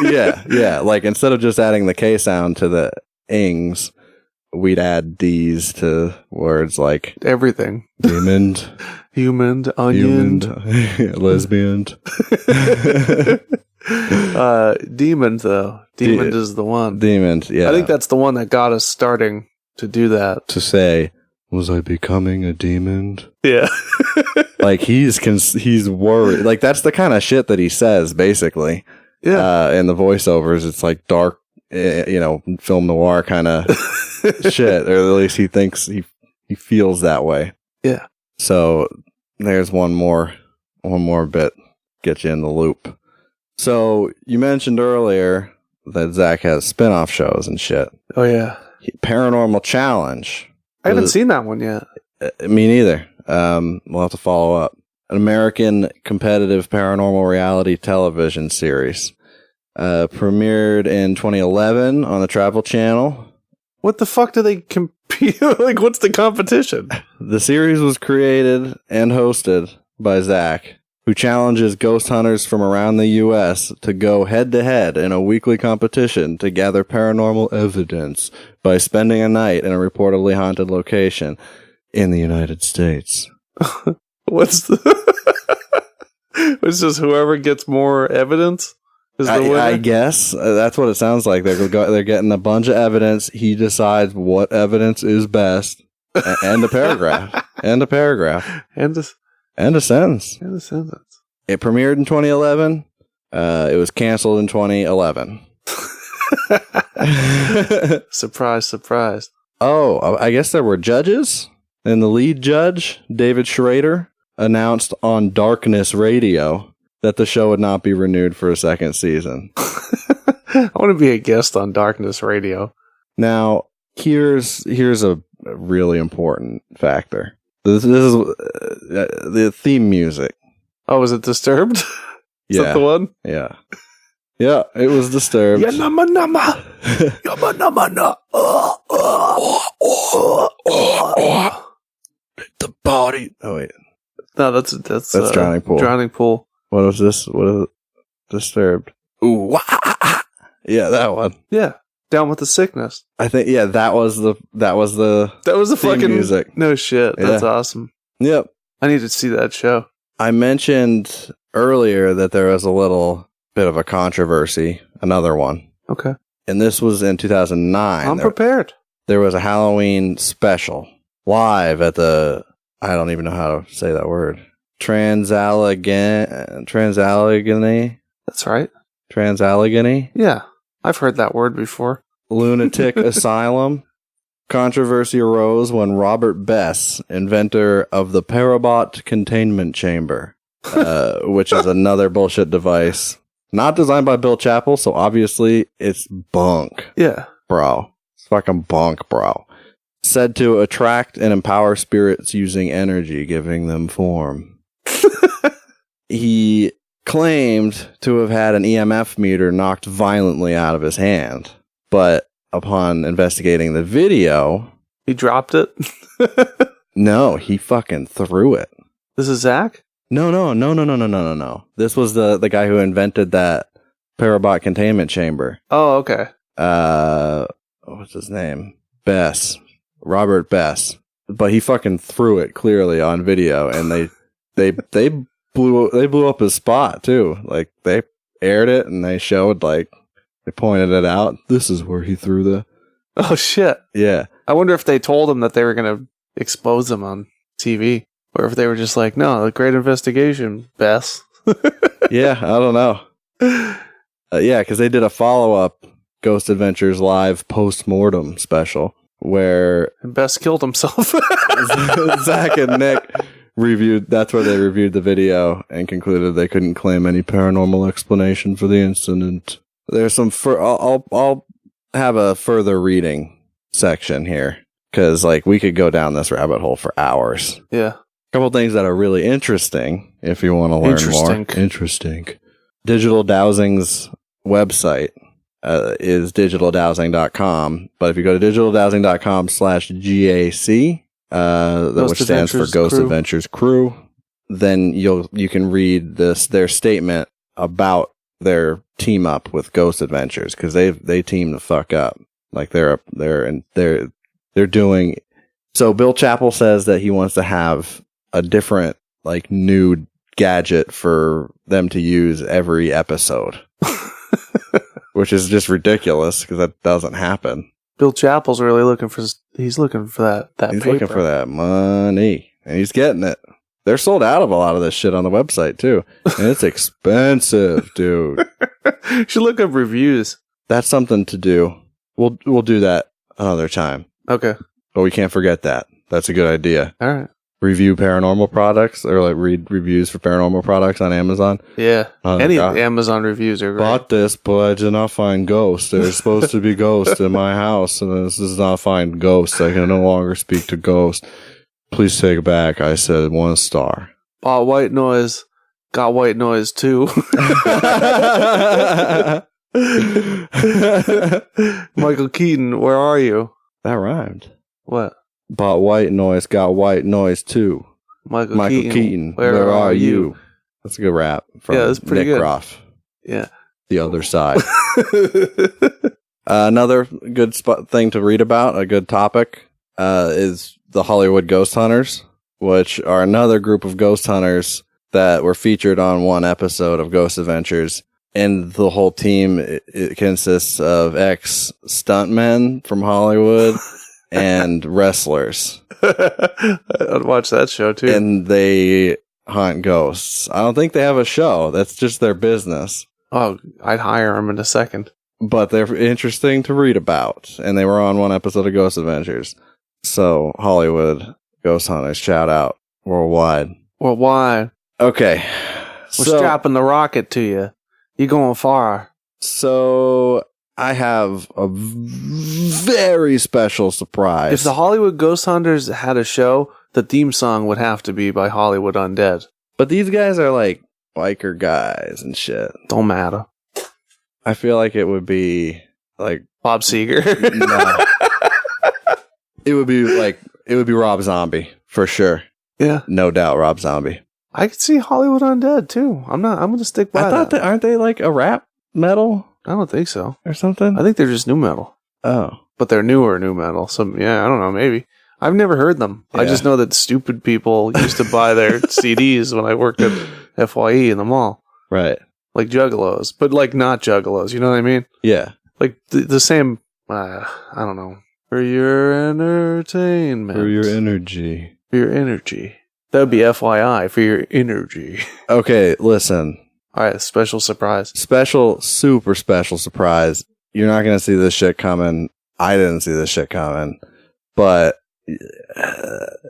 yeah. Like instead of just adding the K sound to the ings, we'd add D's to words like Everything. demon, Human, onion. lesbian. Demon though. Demon is the one. Demon, yeah. I think that's the one that got us starting to do that. To say, was I becoming a demon? Yeah. Like he's worried. Like that's the kind of shit that he says basically. Yeah. In the voiceovers, it's like dark, film noir kind of shit, or at least he thinks he feels that way. Yeah. So there's one more bit, get you in the loop. So you mentioned earlier that Zach has spin-off shows and shit. Oh yeah. Paranormal Challenge. I haven't seen that one yet. Me neither. We'll have to follow up. An American competitive paranormal reality television series. Premiered in 2011 on the Travel Channel. What the fuck do they compete? Like, what's the competition? The series was created and hosted by Zach, who challenges ghost hunters from around the U.S. to go head-to-head in a weekly competition to gather paranormal evidence by spending a night in a reportedly haunted location in the United States. What's the... It's just whoever gets more evidence is the winner? I guess that's what it sounds like. They're getting a bunch of evidence. He decides what evidence is best. End a paragraph. End a paragraph. End a sentence. End a sentence. It premiered in 2011. It was canceled in 2011. Surprise, surprise. Oh, I guess there were judges. And the lead judge, David Schrader, announced on Darkness Radio that the show would not be renewed for a second season. I want to be a guest on Darkness Radio. Now, here's a really important factor. This is the theme music. Oh, was it Disturbed? Is that the one? Yeah. Yeah, it was Disturbed. Yeah, nama nama. Yama nama na. The body. Oh wait. No, that's Drowning Pool. Drowning Pool. What was this? What is it? Disturbed? Ooh, wah, ah. Yeah, that one. Yeah, Down with the Sickness. I think that was the fucking music. No shit. That's awesome. Yep. I need to see that show. I mentioned earlier that there was a little bit of a controversy. Another one. Okay. And this was in 2009. I'm prepared. There was a Halloween special live at the, I don't even know how to say that word. Transallegheny? That's right. Transallegheny? Yeah. I've heard that word before. Lunatic Asylum. Controversy arose when Robert Bess, inventor of the Parabot Containment Chamber, which is another bullshit device, not designed by Bill Chappell, so obviously it's bunk. Yeah. Bro. It's fucking bunk, bro. Said to attract and empower spirits using energy, giving them form. He claimed to have had an EMF meter knocked violently out of his hand, but upon investigating the video, he dropped it. No, he fucking threw it. This is Zach? No. This was the guy who invented that Parabot containment chamber. Oh, okay. What's his name? Bess. Robert Bess. But he fucking threw it clearly on video, and they blew up his spot too. Like they aired it and they showed, like, they pointed it out. This is where he threw the. Oh shit. Yeah. I wonder if they told him that they were going to expose him on TV, or if they were just like, no, a great investigation, Bess. Yeah, I don't know. Yeah, because they did a follow-up Ghost Adventures Live post-mortem special where And Bess killed himself. Zach and Nick reviewed. That's where they reviewed the video and concluded they couldn't claim any paranormal explanation for the incident. There's some. I'll have a further reading section here because like we could go down this rabbit hole for hours. Yeah. A couple things that are really interesting if you want to learn more. Interesting. Digital Dowsing's website is digitaldowsing.com, but if you go to digitaldowsing.com/GAC, which stands for Ghost Adventures Crew, then you can read their statement about their team up with Ghost Adventures because they team the fuck up. Like they're doing. So Bill Chappell says that he wants to have a different like new gadget for them to use every episode. Which is just ridiculous because that doesn't happen. Bill Chappell's really looking for that He's paper. looking for that money, and he's getting it. They're sold out of a lot of this shit on the website too, and it's expensive, dude. You should look up reviews. That's something to do. We'll do that another time. Okay. But we can't forget that. That's a good idea. All right. Review paranormal products or like read reviews for paranormal products on Amazon. Yeah. Oh, Any God. Amazon reviews are great. Bought this, but I did not find ghosts. There's supposed to be ghosts in my house, and this does not find ghosts. I can no longer speak to ghosts. Please take it back. I said 1 star. Bought white noise. Got white noise too. Michael Keaton, where are you? That rhymed. What? Bought white noise, got white noise too. Michael Keaton, where are you? That's a good rap from that's pretty Nick good. Groff. Yeah. The Other Side. Another good thing to read about, a good topic, is the Hollywood Ghost Hunters, which are another group of ghost hunters that were featured on one episode of Ghost Adventures. And the whole team, it consists of ex-stuntmen from Hollywood and wrestlers. I'd watch that show too. And they hunt ghosts. I don't think they have a show. That's just their business. Oh, I'd hire them in a second. But they're interesting to read about. And they were on one episode of Ghost Adventures. So, Hollywood Ghost Hunters, shout out worldwide. Worldwide. Okay. We're strapping the rocket to you. You're going far. So, I have a very special surprise. If the Hollywood Ghost Hunters had a show, the theme song would have to be by Hollywood Undead. But these guys are like biker guys and shit. Don't matter. I feel like it would be like Bob Seger. No. It would be Rob Zombie for sure. Yeah. No doubt Rob Zombie. I could see Hollywood Undead too. I'm going to stick by I thought that aren't they like a rap metal I don't think so. or something? I think they're just new metal. Oh. But they're newer new metal. So yeah, I don't know, maybe. I've never heard them. I Yeah. just know that stupid people used to buy their CDs when I worked at FYE in the mall. Right. Like juggalos, but like not juggalos, you know what I mean? Yeah. Like the same, I don't know. For your entertainment. For your energy. For your energy. That would be FYI, for your energy. Okay, listen. All right, special surprise. Super special surprise. You're not going to see this shit coming. I didn't see this shit coming. But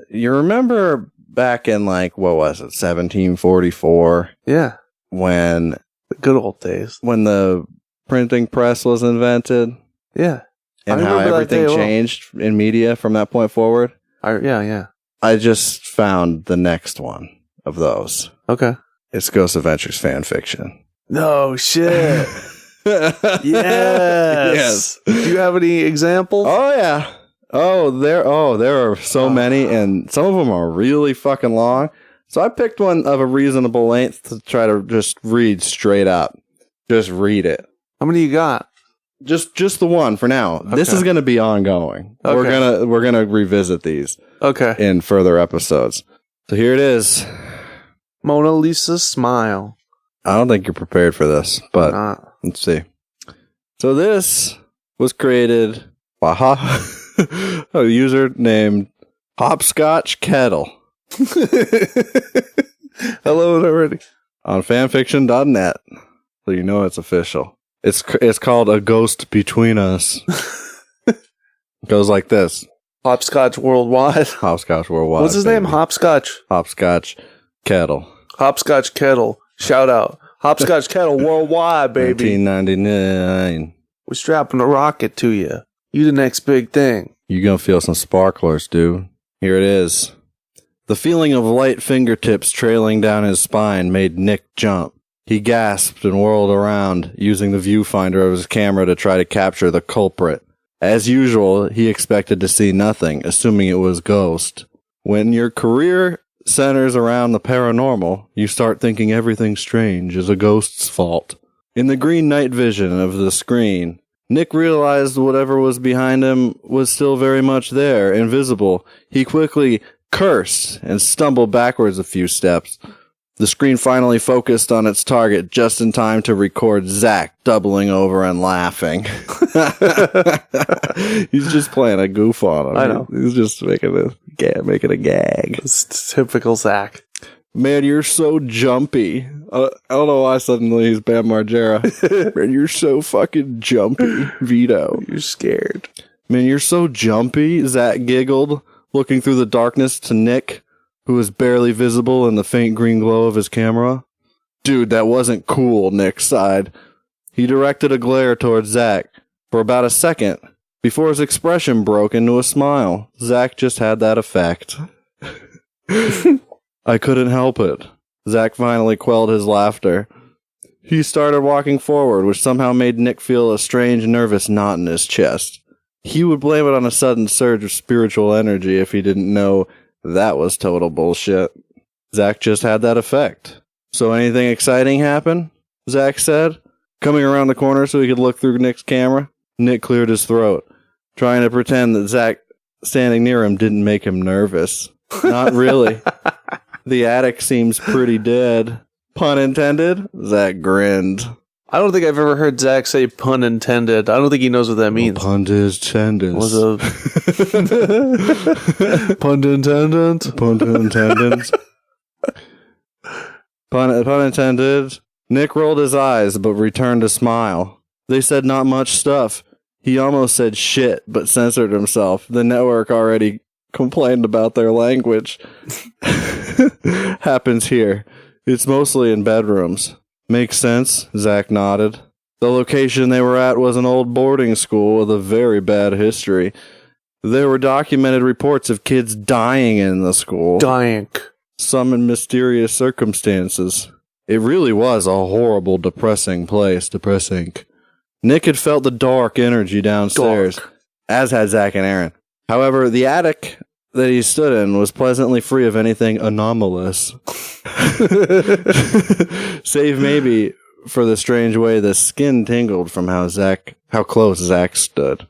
you remember back in like, what was it, 1744? Yeah, When the good old days. when the printing press was invented Yeah. and I how remember that everything day well. changed in media from that point forward. Yeah. I just found the next one of those. Okay. It's Ghost Adventures fan fiction. No shit. Yes. Yes. Do you have any examples? Oh yeah. There are so many, and some of them are really fucking long. So I picked one of a reasonable length to try to just read straight up. Just read it. How many you got? Just the one for now. This Okay. is going to be ongoing. Okay. We're gonna revisit these Okay. in further episodes. So here it is. Mona Lisa smile. I don't think you're prepared for this, but Not. let's see. So this was created by A user named Hopscotch Kettle I love it already. on fanfiction.net. So you know it's official. It's called A Ghost Between Us. Goes like this. Hopscotch Worldwide. Hopscotch Worldwide. What's his name? Hopscotch. Hopscotch Kettle. Hopscotch Kettle. Shout out. Hopscotch Kettle Worldwide, baby. 1999. We're strapping a rocket to you. You the next big thing. You're going to feel some sparklers, dude. Here it is. The feeling of light fingertips trailing down his spine made Nick jump. He gasped and whirled around, using the viewfinder of his camera to try to capture the culprit. As usual, he expected to see nothing, assuming it was Ghost. When your career centers around the paranormal, you start thinking everything strange is a ghost's fault. In the green night vision of the screen, Nick realized whatever was behind him was still very much there, invisible. He quickly cursed and stumbled backwards a few steps. The screen finally focused on its target just in time to record Zach doubling over and laughing. He's just playing a goof on him. I know. He's just making a gag. It's typical Zach. Man, you're so jumpy. I don't know why suddenly he's Bam Margera. Man, you're so fucking jumpy, Vito. You're scared. Man, you're so jumpy, Zach giggled, looking through the darkness to Nick, who was barely visible in the faint green glow of his camera. Dude, that wasn't cool, Nick sighed. He directed a glare towards Zach for about a second, before his expression broke into a smile. Zach just had that effect. I couldn't help it. Zach finally quelled his laughter. He started walking forward, which somehow made Nick feel a strange, nervous knot in his chest. He would blame it on a sudden surge of spiritual energy if he didn't know that was total bullshit. Zach just had that effect. So anything exciting happen? Zach said, coming around the corner so he could look through Nick's camera. Nick cleared his throat, trying to pretend that Zach standing near him didn't make him nervous. Not really. The attic seems pretty dead. Pun intended? Zach grinned. I don't think I've ever heard Zach say pun intended. I don't think he knows what that means. Pun intended. Was a pun intended? Pun intended. Pun intended. Nick rolled his eyes, but returned a smile. They said not much stuff. He almost said shit, but censored himself. The network already complained about their language. Happens here. It's mostly in bedrooms. Makes sense, Zach nodded. The location they were at was an old boarding school with a very bad history. There were documented reports of kids dying in the school. Dying. Some in mysterious circumstances. It really was a horrible, depressing place. Depressing. Nick had felt the dark energy downstairs, as had Zach and Aaron. However, the attic that he stood in was pleasantly free of anything anomalous. Save maybe for the strange way the skin tingled from how close Zach stood.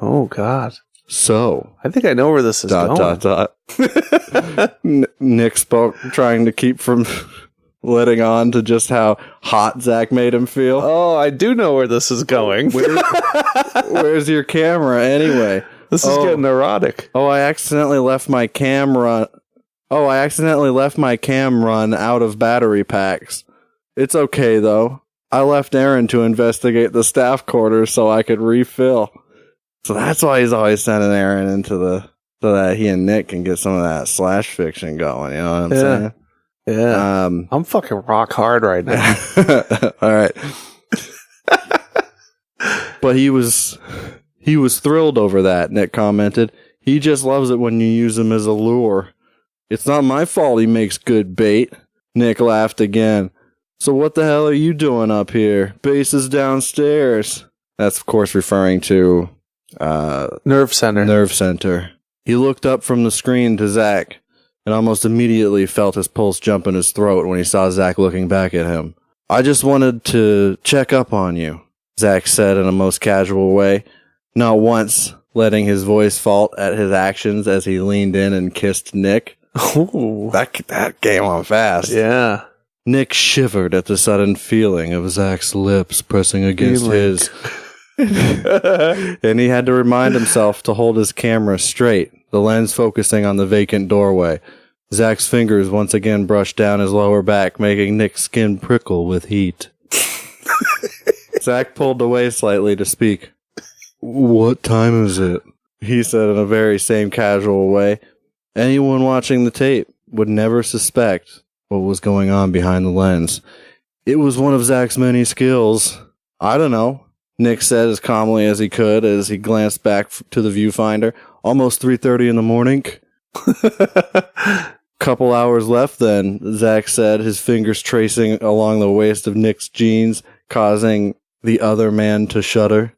Oh, God. So, I think I know where this is going. Nick spoke, trying to keep from letting on to just how hot Zach made him feel. Oh, I do know where this is going. Where's your camera anyway? This is getting erotic. I accidentally left my cam run out of battery packs. It's okay, though. I left Aaron to investigate the staff quarters so I could refill. So that's why he's always sending Aaron into so that he and Nick can get some of that slash fiction going. You know what I'm saying? Yeah. I'm fucking rock hard right now. All right. But he was thrilled over that, Nick commented. He just loves it when you use him as a lure. It's not my fault he makes good bait. Nick laughed again. So what the hell are you doing up here? Base is downstairs. That's, of course, referring to Nerve center. He looked up from the screen to Zach and almost immediately felt his pulse jump in his throat when he saw Zach looking back at him. I just wanted to check up on you, Zach said in a most casual way, not once letting his voice fault at his actions as he leaned in and kissed Nick. Ooh. That came on fast. Yeah. Nick shivered at the sudden feeling of Zach's lips pressing against his. And he had to remind himself to hold his camera straight, the lens focusing on the vacant doorway. Zach's fingers once again brushed down his lower back, making Nick's skin prickle with heat. Zach pulled away slightly to speak. "What time is it?" he said in a very same casual way. Anyone watching the tape would never suspect what was going on behind the lens. It was one of Zach's many skills. "I don't know," Nick said as calmly as he could as he glanced back to the viewfinder. "Almost 3:30 in the morning." Couple hours left then, Zach said, his fingers tracing along the waist of Nick's jeans, causing the other man to shudder.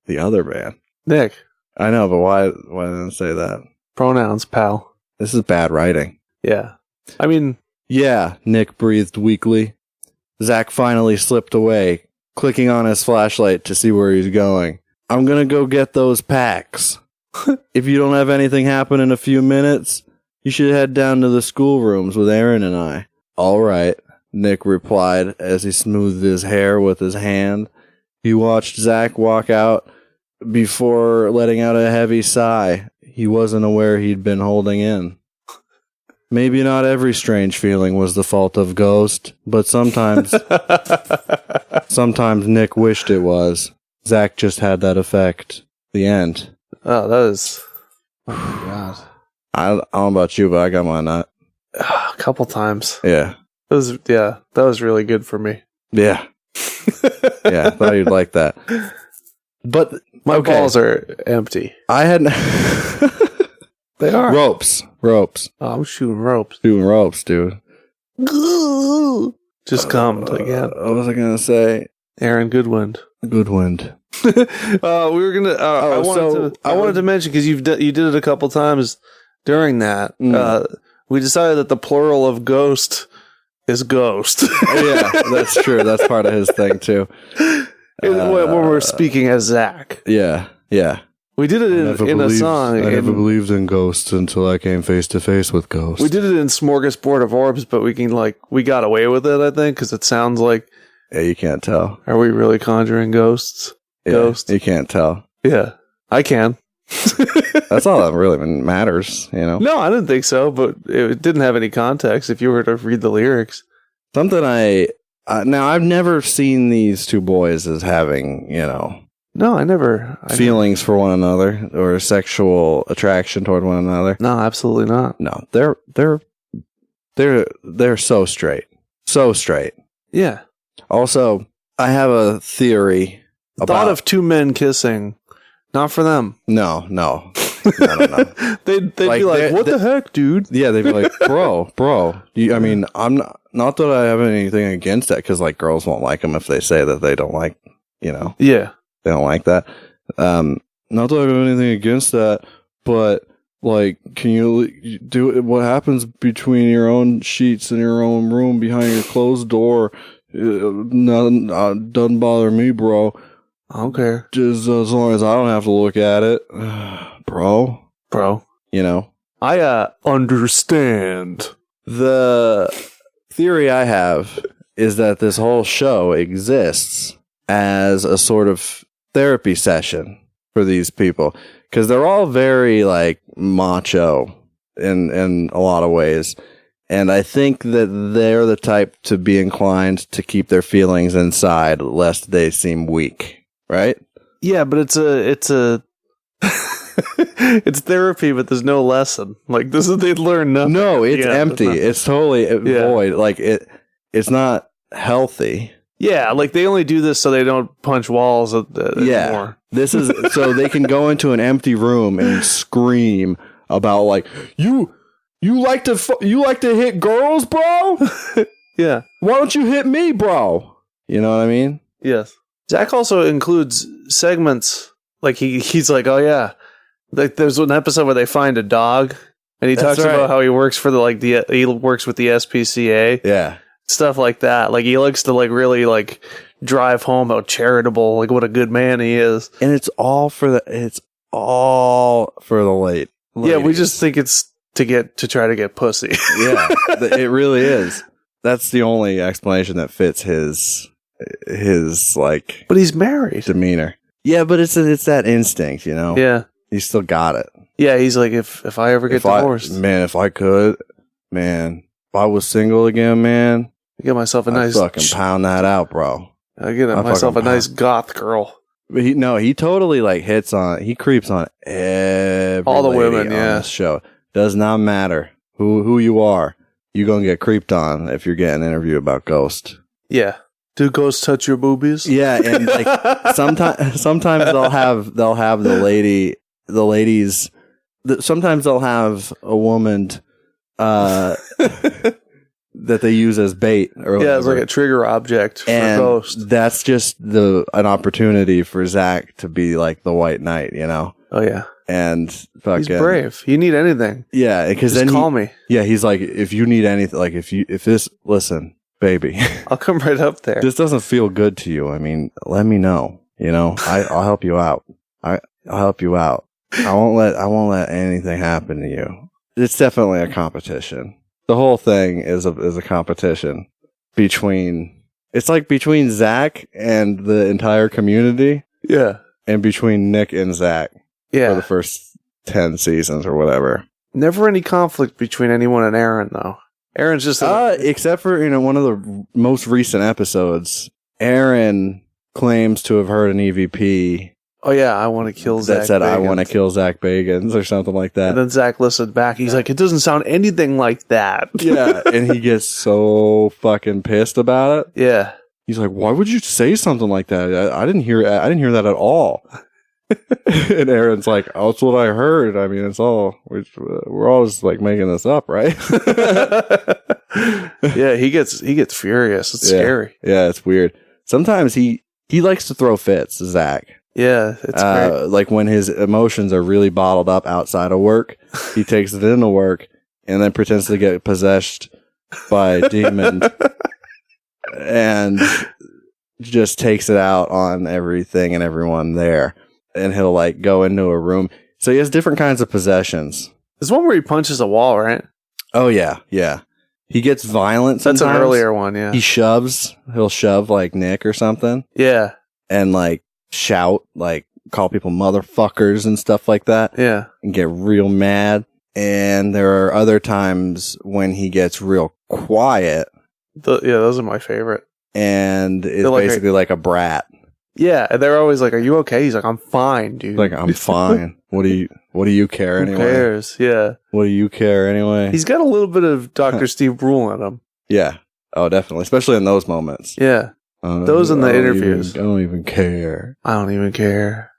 The other man? Nick. I know, but why didn't I say that? Pronouns, pal. This is bad writing. Yeah. I mean... Yeah, Nick breathed weakly. Zach finally slipped away, clicking on his flashlight to see where he's going. "I'm gonna go get those packs. If you don't have anything happen in a few minutes, you should head down to the schoolrooms with Aaron and I." "All right," Nick replied as he smoothed his hair with his hand. He watched Zach walk out before letting out a heavy sigh he wasn't aware he'd been holding in. Maybe not every strange feeling was the fault of Ghost, but sometimes Nick wished it was. Zach just had that effect. The end. Oh, that is... Oh, my God. I don't know about you, but I got my nut. A couple times. Yeah. That was really good for me. Yeah. Yeah, I thought you'd like that. But my balls are empty. I had... They are. Ropes. Oh, I'm shooting ropes. Shooting ropes, dude. Just cummed again. What was I going to say? Aaron Goodwind. Goodwind. We were gonna. I wanted to mention, because you did it a couple times during that. We decided that the plural of ghost is ghost. Yeah, that's true. That's part of his thing too. When we're speaking as Zach. Yeah. We did it in a song. I never believed in ghosts until I came face to face with ghosts. We did it in Smorgasbord of Orbs, but we got away with it, I think, because it sounds like... Yeah, you can't tell. Are we really conjuring ghosts? Yeah, ghosts? You can't tell. Yeah, I can. That's all that really matters, you know? No, I didn't think so, but it didn't have any context if you were to read the lyrics. Something now, I've never seen these two boys as having, No, I never. Feelings for one another or sexual attraction toward one another. No, absolutely not. No, they're so straight. So straight. Yeah. Also, I have a theory about... Thought of two men kissing. Not for them. No. They'd be like, what the heck, dude? Yeah, they'd be like, bro. I mean, I'm not that I have anything against that, because like girls won't like them if they say that they don't like, Yeah. They don't like that. Not that I have anything against that, but like, can you do it? What happens between your own sheets in your own room behind your closed door? Nothing doesn't bother me, bro. I don't care. Just as long as I don't have to look at it, bro. I understand. The theory I have is that this whole show exists as a sort of therapy session for these people, because they're all very like macho in a lot of ways, and I think that they're the type to be inclined to keep their feelings inside lest they seem weak, right? Yeah, but it's it's therapy, but there's no lesson. Like, this is, they'd learn nothing. No, it's empty. It's totally void. Like it's not healthy. Yeah, like they only do this so they don't punch walls anymore. This is so they can go into an empty room and scream about like you like to hit girls, bro? Yeah. Why don't you hit me, bro? You know what I mean? Yes. Zach also includes segments like he's like, oh yeah, like there's an episode where they find a dog and he talks about how he works for he works with the SPCA. Yeah. Stuff like that. Like he likes to like really like drive home how charitable, like what a good man he is. And it's all for the late. Yeah, we just think it's to try to get pussy. Yeah, it really is. That's the only explanation that fits his like. But he's married. Demeanor. Yeah, but it's that instinct, you know? Yeah. He still got it. Yeah, he's like, if I ever get divorced. If I could, man, if I was single again, man, I get myself a I'd nice... fucking pound that out, bro. I get myself a nice goth girl. But he totally like he creeps on all the women, on yeah. this show. Does not matter who you are. You're going to get creeped on if you're getting an interview about Ghost. Yeah. Do ghosts touch your boobies? Yeah, and like sometimes they'll have the ladies. Sometimes they'll have a woman that they use as bait. Or yeah, it's like a trigger object for Ghost. That's just an opportunity for Zach to be like the White Knight, you know? Oh yeah. And fucking, he's brave. You need anything? Yeah, because then call me. me. Yeah, he's like, if you need anything, like listen, baby, I'll come right up there. This doesn't feel good to you. I mean, let me know. You know, I'll help you out. I'll help you out. I won't let anything happen to you. It's definitely a competition. The whole thing is a competition between Zach and the entire community. Yeah, and between Nick and Zach. Yeah, for the first 10 seasons or whatever. Never any conflict between anyone and Aaron, though. Aaron's just except for one of the most recent episodes, Aaron claims to have heard an EVP. Oh yeah, I want to kill Zach. That said, Bagans. I want to kill Zach Bagans or something like that. And then Zach listened back. He's like, it doesn't sound anything like that. Yeah, and he gets so fucking pissed about it. Yeah, he's like, "Why would you say something like that? I didn't hear that at all." And Aaron's like, "Oh, that's what I heard. I mean, we're all just like making this up, right?" Yeah, he gets furious. It's scary. Yeah, it's weird. Sometimes he likes to throw fits, Zach. Yeah, it's great. Like when his emotions are really bottled up outside of work, he takes it into work and then pretends to get possessed by a demon and just takes it out on everything and everyone there. And he'll like go into a room. So he has different kinds of possessions. There's one where he punches a wall, right? Oh yeah, yeah. He gets violent sometimes. That's an earlier one, yeah. He'll shove like Nick or something. Yeah. And like shout, like call people motherfuckers and stuff like that. Yeah. And get real mad. And there are other times when he gets real quiet. Those are my favorite. And it's basically like a brat. Yeah, and they're always like, "Are you okay?" He's like, "I'm fine, dude." Like, I'm fine. What do you care anyway? Who cares? Yeah. What do you care anyway? He's got a little bit of Dr. Steve Brule in him. Yeah. Oh, definitely. Especially in those moments. Yeah. Those in the interviews. I don't even care. I don't even care.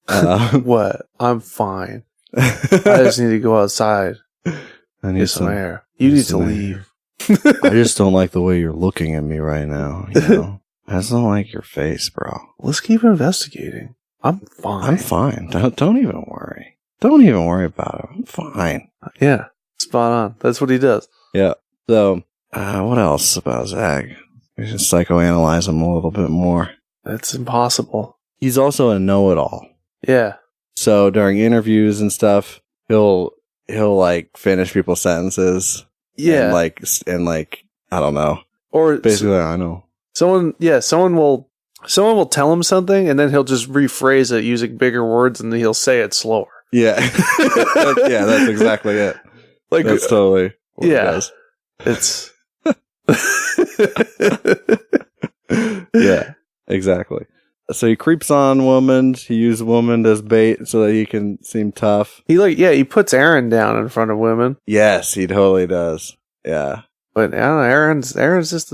What? I'm fine. I just need to go outside. I need some air. You need to leave. I just don't like the way you're looking at me right now. You know? I just don't like your face, bro. Let's keep investigating. I'm fine. I'm fine. Don't even worry. Don't even worry about it. I'm fine. Yeah. Spot on. That's what he does. Yeah. So, what else about Zach? We should psychoanalyze him a little bit more. That's impossible. He's also a know-it-all. Yeah. So during interviews and stuff, he'll like finish people's sentences. Yeah. And like I don't know. Or basically, I know. Someone will tell him something and then he'll just rephrase it using bigger words and he'll say it slower. Yeah. That's exactly it. Like that's totally what he does. It's yeah, exactly. So he creeps on women. He uses women as bait so that he can seem tough. He puts Aaron down in front of women. Yes, he totally does. Yeah. But I don't know, Aaron's just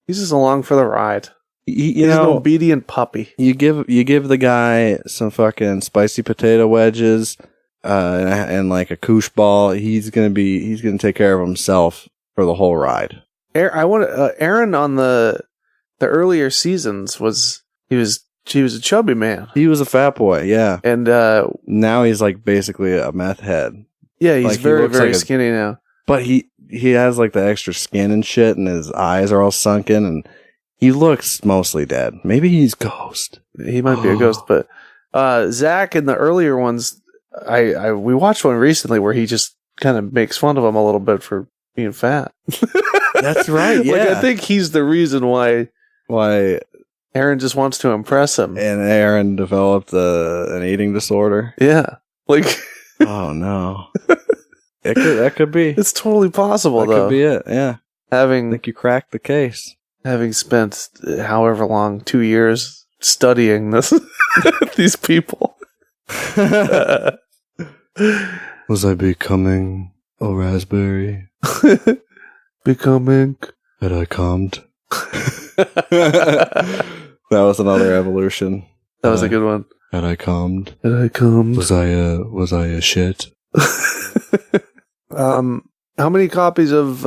he's just along for the ride. He's an obedient puppy. You give the guy some fucking spicy potato wedges, and like a koosh ball. He's gonna take care of himself for the whole ride. Aaron on the earlier seasons he was a chubby man. He was a fat boy, yeah. And now he's like basically a meth head. Yeah, he's very very skinny now. But he has like the extra skin and shit, and his eyes are all sunken, and he looks mostly dead. Maybe he's ghost. He might be a ghost, but Zach in the earlier ones, we watched one recently where he just kind of makes fun of him a little bit for being fat. That's right. Yeah, I think he's the reason why Aaron just wants to impress him. And Aaron developed an eating disorder. Yeah. Like, Oh no. That could be. it's totally possible, That though. could be it. Yeah. I Having think you cracked the case. spent however long, 2 years studying this, these people. Was I becoming a raspberry? Becoming. Had I calmed? That was another evolution. That was a good one. Had I calmed? Did I come? Was I a shit? How many copies of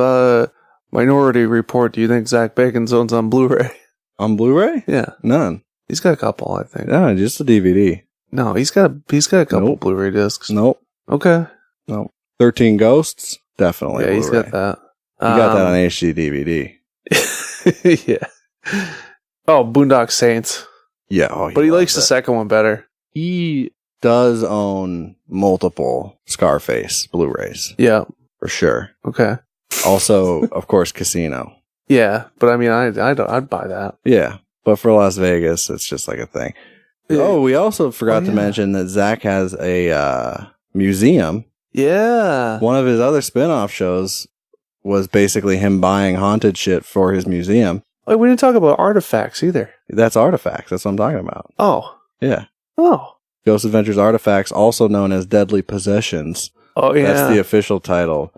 Minority Report do you think Zach Bacon's owns on Blu-ray? On Blu-ray? Yeah, None. he's got a couple, I think. Yeah, just a DVD. No, he's got a couple Nope. Blu-ray discs. Nope. Okay. Nope. 13 Ghosts? Definitely. Yeah, he's Blu-ray. got that. You got that on HD DVD. Yeah. Oh, Boondock Saints. Yeah. Oh, But he loves likes the it. second one better. He does own multiple Scarface Blu-rays Yeah. for sure. Okay. Also, of course, Casino. Yeah, but I mean, I'd buy that. Yeah, but for Las Vegas, it's just like a thing. Oh, we also forgot to yeah. mention that Zach has a museum. Yeah. One of his other spin-off shows was basically him buying haunted shit for his museum. Wait, we didn't talk about artifacts either. That's Artifacts. That's what I'm talking about. Oh. Yeah. Oh. Ghost Adventures Artifacts, also known as Deadly Possessions. Oh, yeah. That's the official title,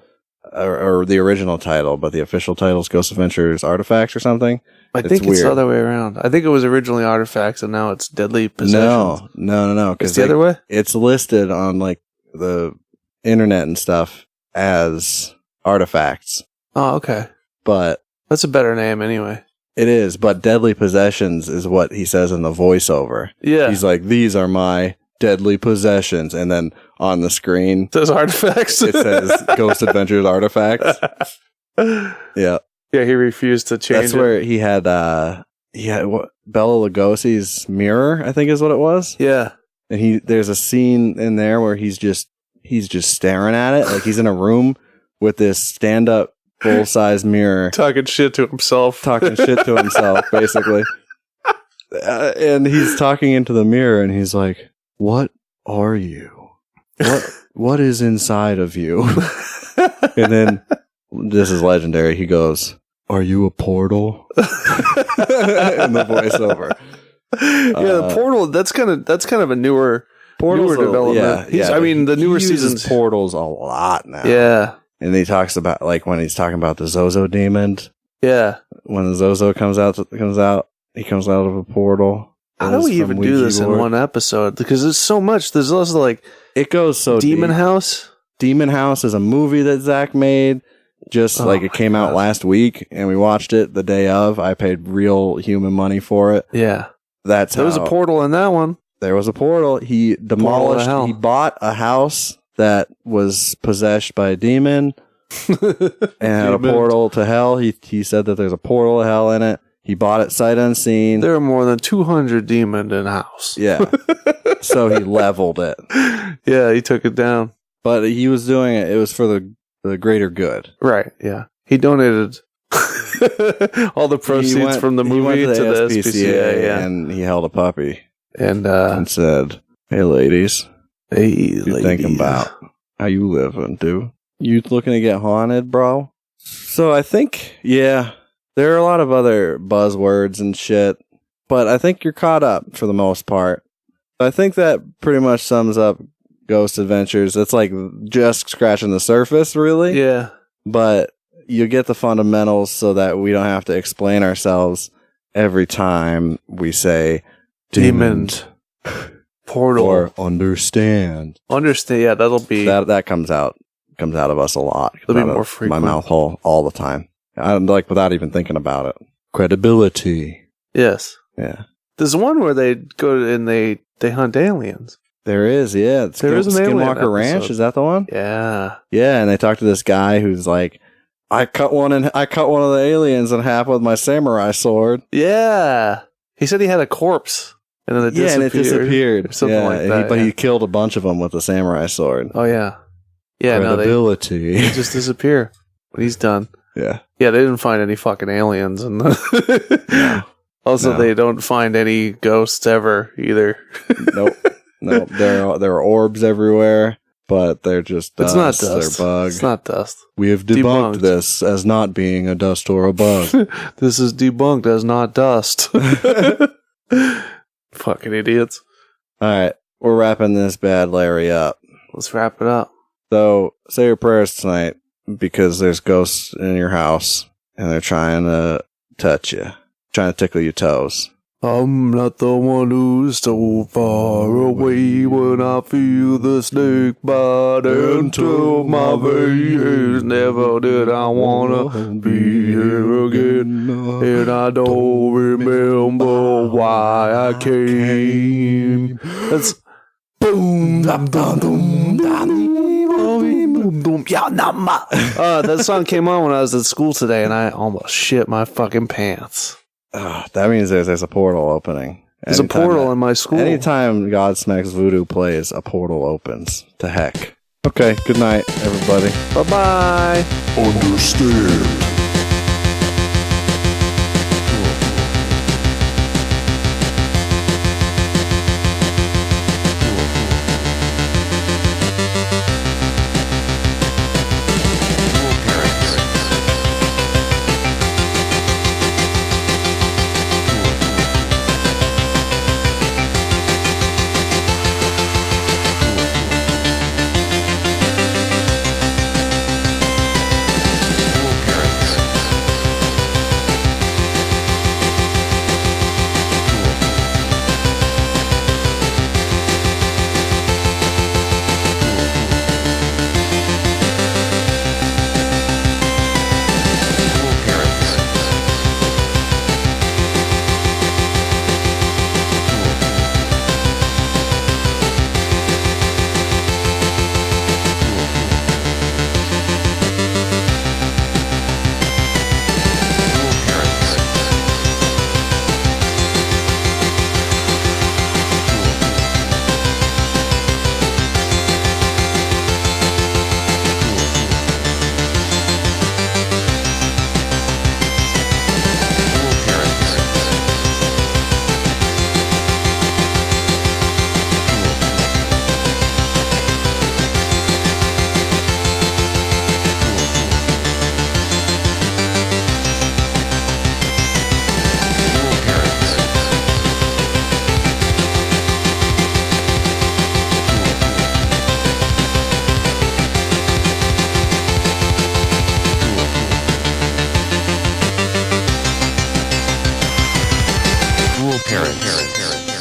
or the original title, but the official title is Ghost Adventures Artifacts or something. I think it's the other way around. I think it was originally Artifacts and now it's Deadly Possessions. No. It's the other way? It's listed on like the internet and stuff as Artifacts, Oh, okay. but That's a better name anyway. it is. But Deadly Possessions is what he says in the voiceover. Yeah. He's like, "These are my deadly possessions," and then on the screen It says Artifacts. it says Ghost Adventures Artifacts. Yeah. Yeah, he refused to change That's it. where he had what, Bela Lugosi's mirror, I think is what it was. Yeah. And there's a scene in there where he's just staring at it, like he's in a room with this stand-up full-size mirror, Talking shit to himself. talking shit to himself, basically. And he's talking into the mirror, and he's like, "What are you? What is inside of you?" And then, this is legendary. He goes, "Are you a portal?" In the voiceover. The Portal. That's kind of a newer development. Yeah, I mean, the newer he uses seasons. portals a lot now. Yeah. And he talks about, like, when he's talking about the Zozo demon, Yeah. when the Zozo comes out, he comes out of a portal. How do we even do this in one episode? Because there's so much. There's also like It goes so Demon deep. House. Demon House is a movie that Zach made. Just like it came out last week, and we watched it the day of. I paid real human money for it. Yeah. There was a portal in that one. There was a portal. He demolished. hell. He bought a house that was possessed by a demon and had a portal to hell. He said that there's a portal to hell in it. He bought it sight unseen. There are more than 200 demons in a house. Yeah. So he leveled it. Yeah, he took it down. But he was doing it. It was for the greater good. Right, yeah. He donated all the proceeds from the movie to the SPCA. Yeah. And he held a puppy And said, "Hey, ladies, hey, you thinking about how you living, dude? You looking to get haunted, bro?" So I think, yeah, there are a lot of other buzzwords and shit, but I think you're caught up for the most part. I think that pretty much sums up Ghost Adventures. It's like just scratching the surface, really. Yeah. But you get the fundamentals so that we don't have to explain ourselves every time we say Demons. Portal. or understand. Understand. Yeah, that'll be. That comes out of us a lot. It'll be Out of more frequent. My mouth hole all the time. I'm like without even thinking about it. Credibility. Yes. Yeah. There's one where they go and they hunt aliens. There is, yeah. There is an alien Skinwalker Ranch, episode. is that the one? Yeah. Yeah, and they talk to this guy who's like, I cut one of the aliens in half with my samurai sword. Yeah. He said he had a corpse. And then it disappeared. And it disappeared. Or something like that. But he killed a bunch of them with the samurai sword. Oh, yeah. Yeah, no, Credibility. they just disappear when he's done. Yeah. Yeah, they didn't find any fucking aliens. And Also, No. they don't find any ghosts ever either. Nope. Nope. There are orbs everywhere, but they're just dust. It's not dust. They're bugs. It's not dust. We have debunked this as not being a dust or a bug. This is debunked as not dust. Fucking idiots. All right. We're wrapping this bad Larry up. Let's wrap it up. So say your prayers tonight because there's ghosts in your house and they're trying to touch you, trying to tickle your toes. I'm not the one who's so far away when I feel the snake bite into my veins. Never did I wanna be here again, and I don't remember why I came. That's boom, dum, dum, dum, dum, dum, yeah, nama. That song came on when I was at school today, and I almost shit my fucking pants. That means there's a portal opening. There's a portal in my school. Anytime Godsmack's Voodoo plays, a portal opens. To heck. Okay, good night, everybody. Bye-bye. Understand. Parents.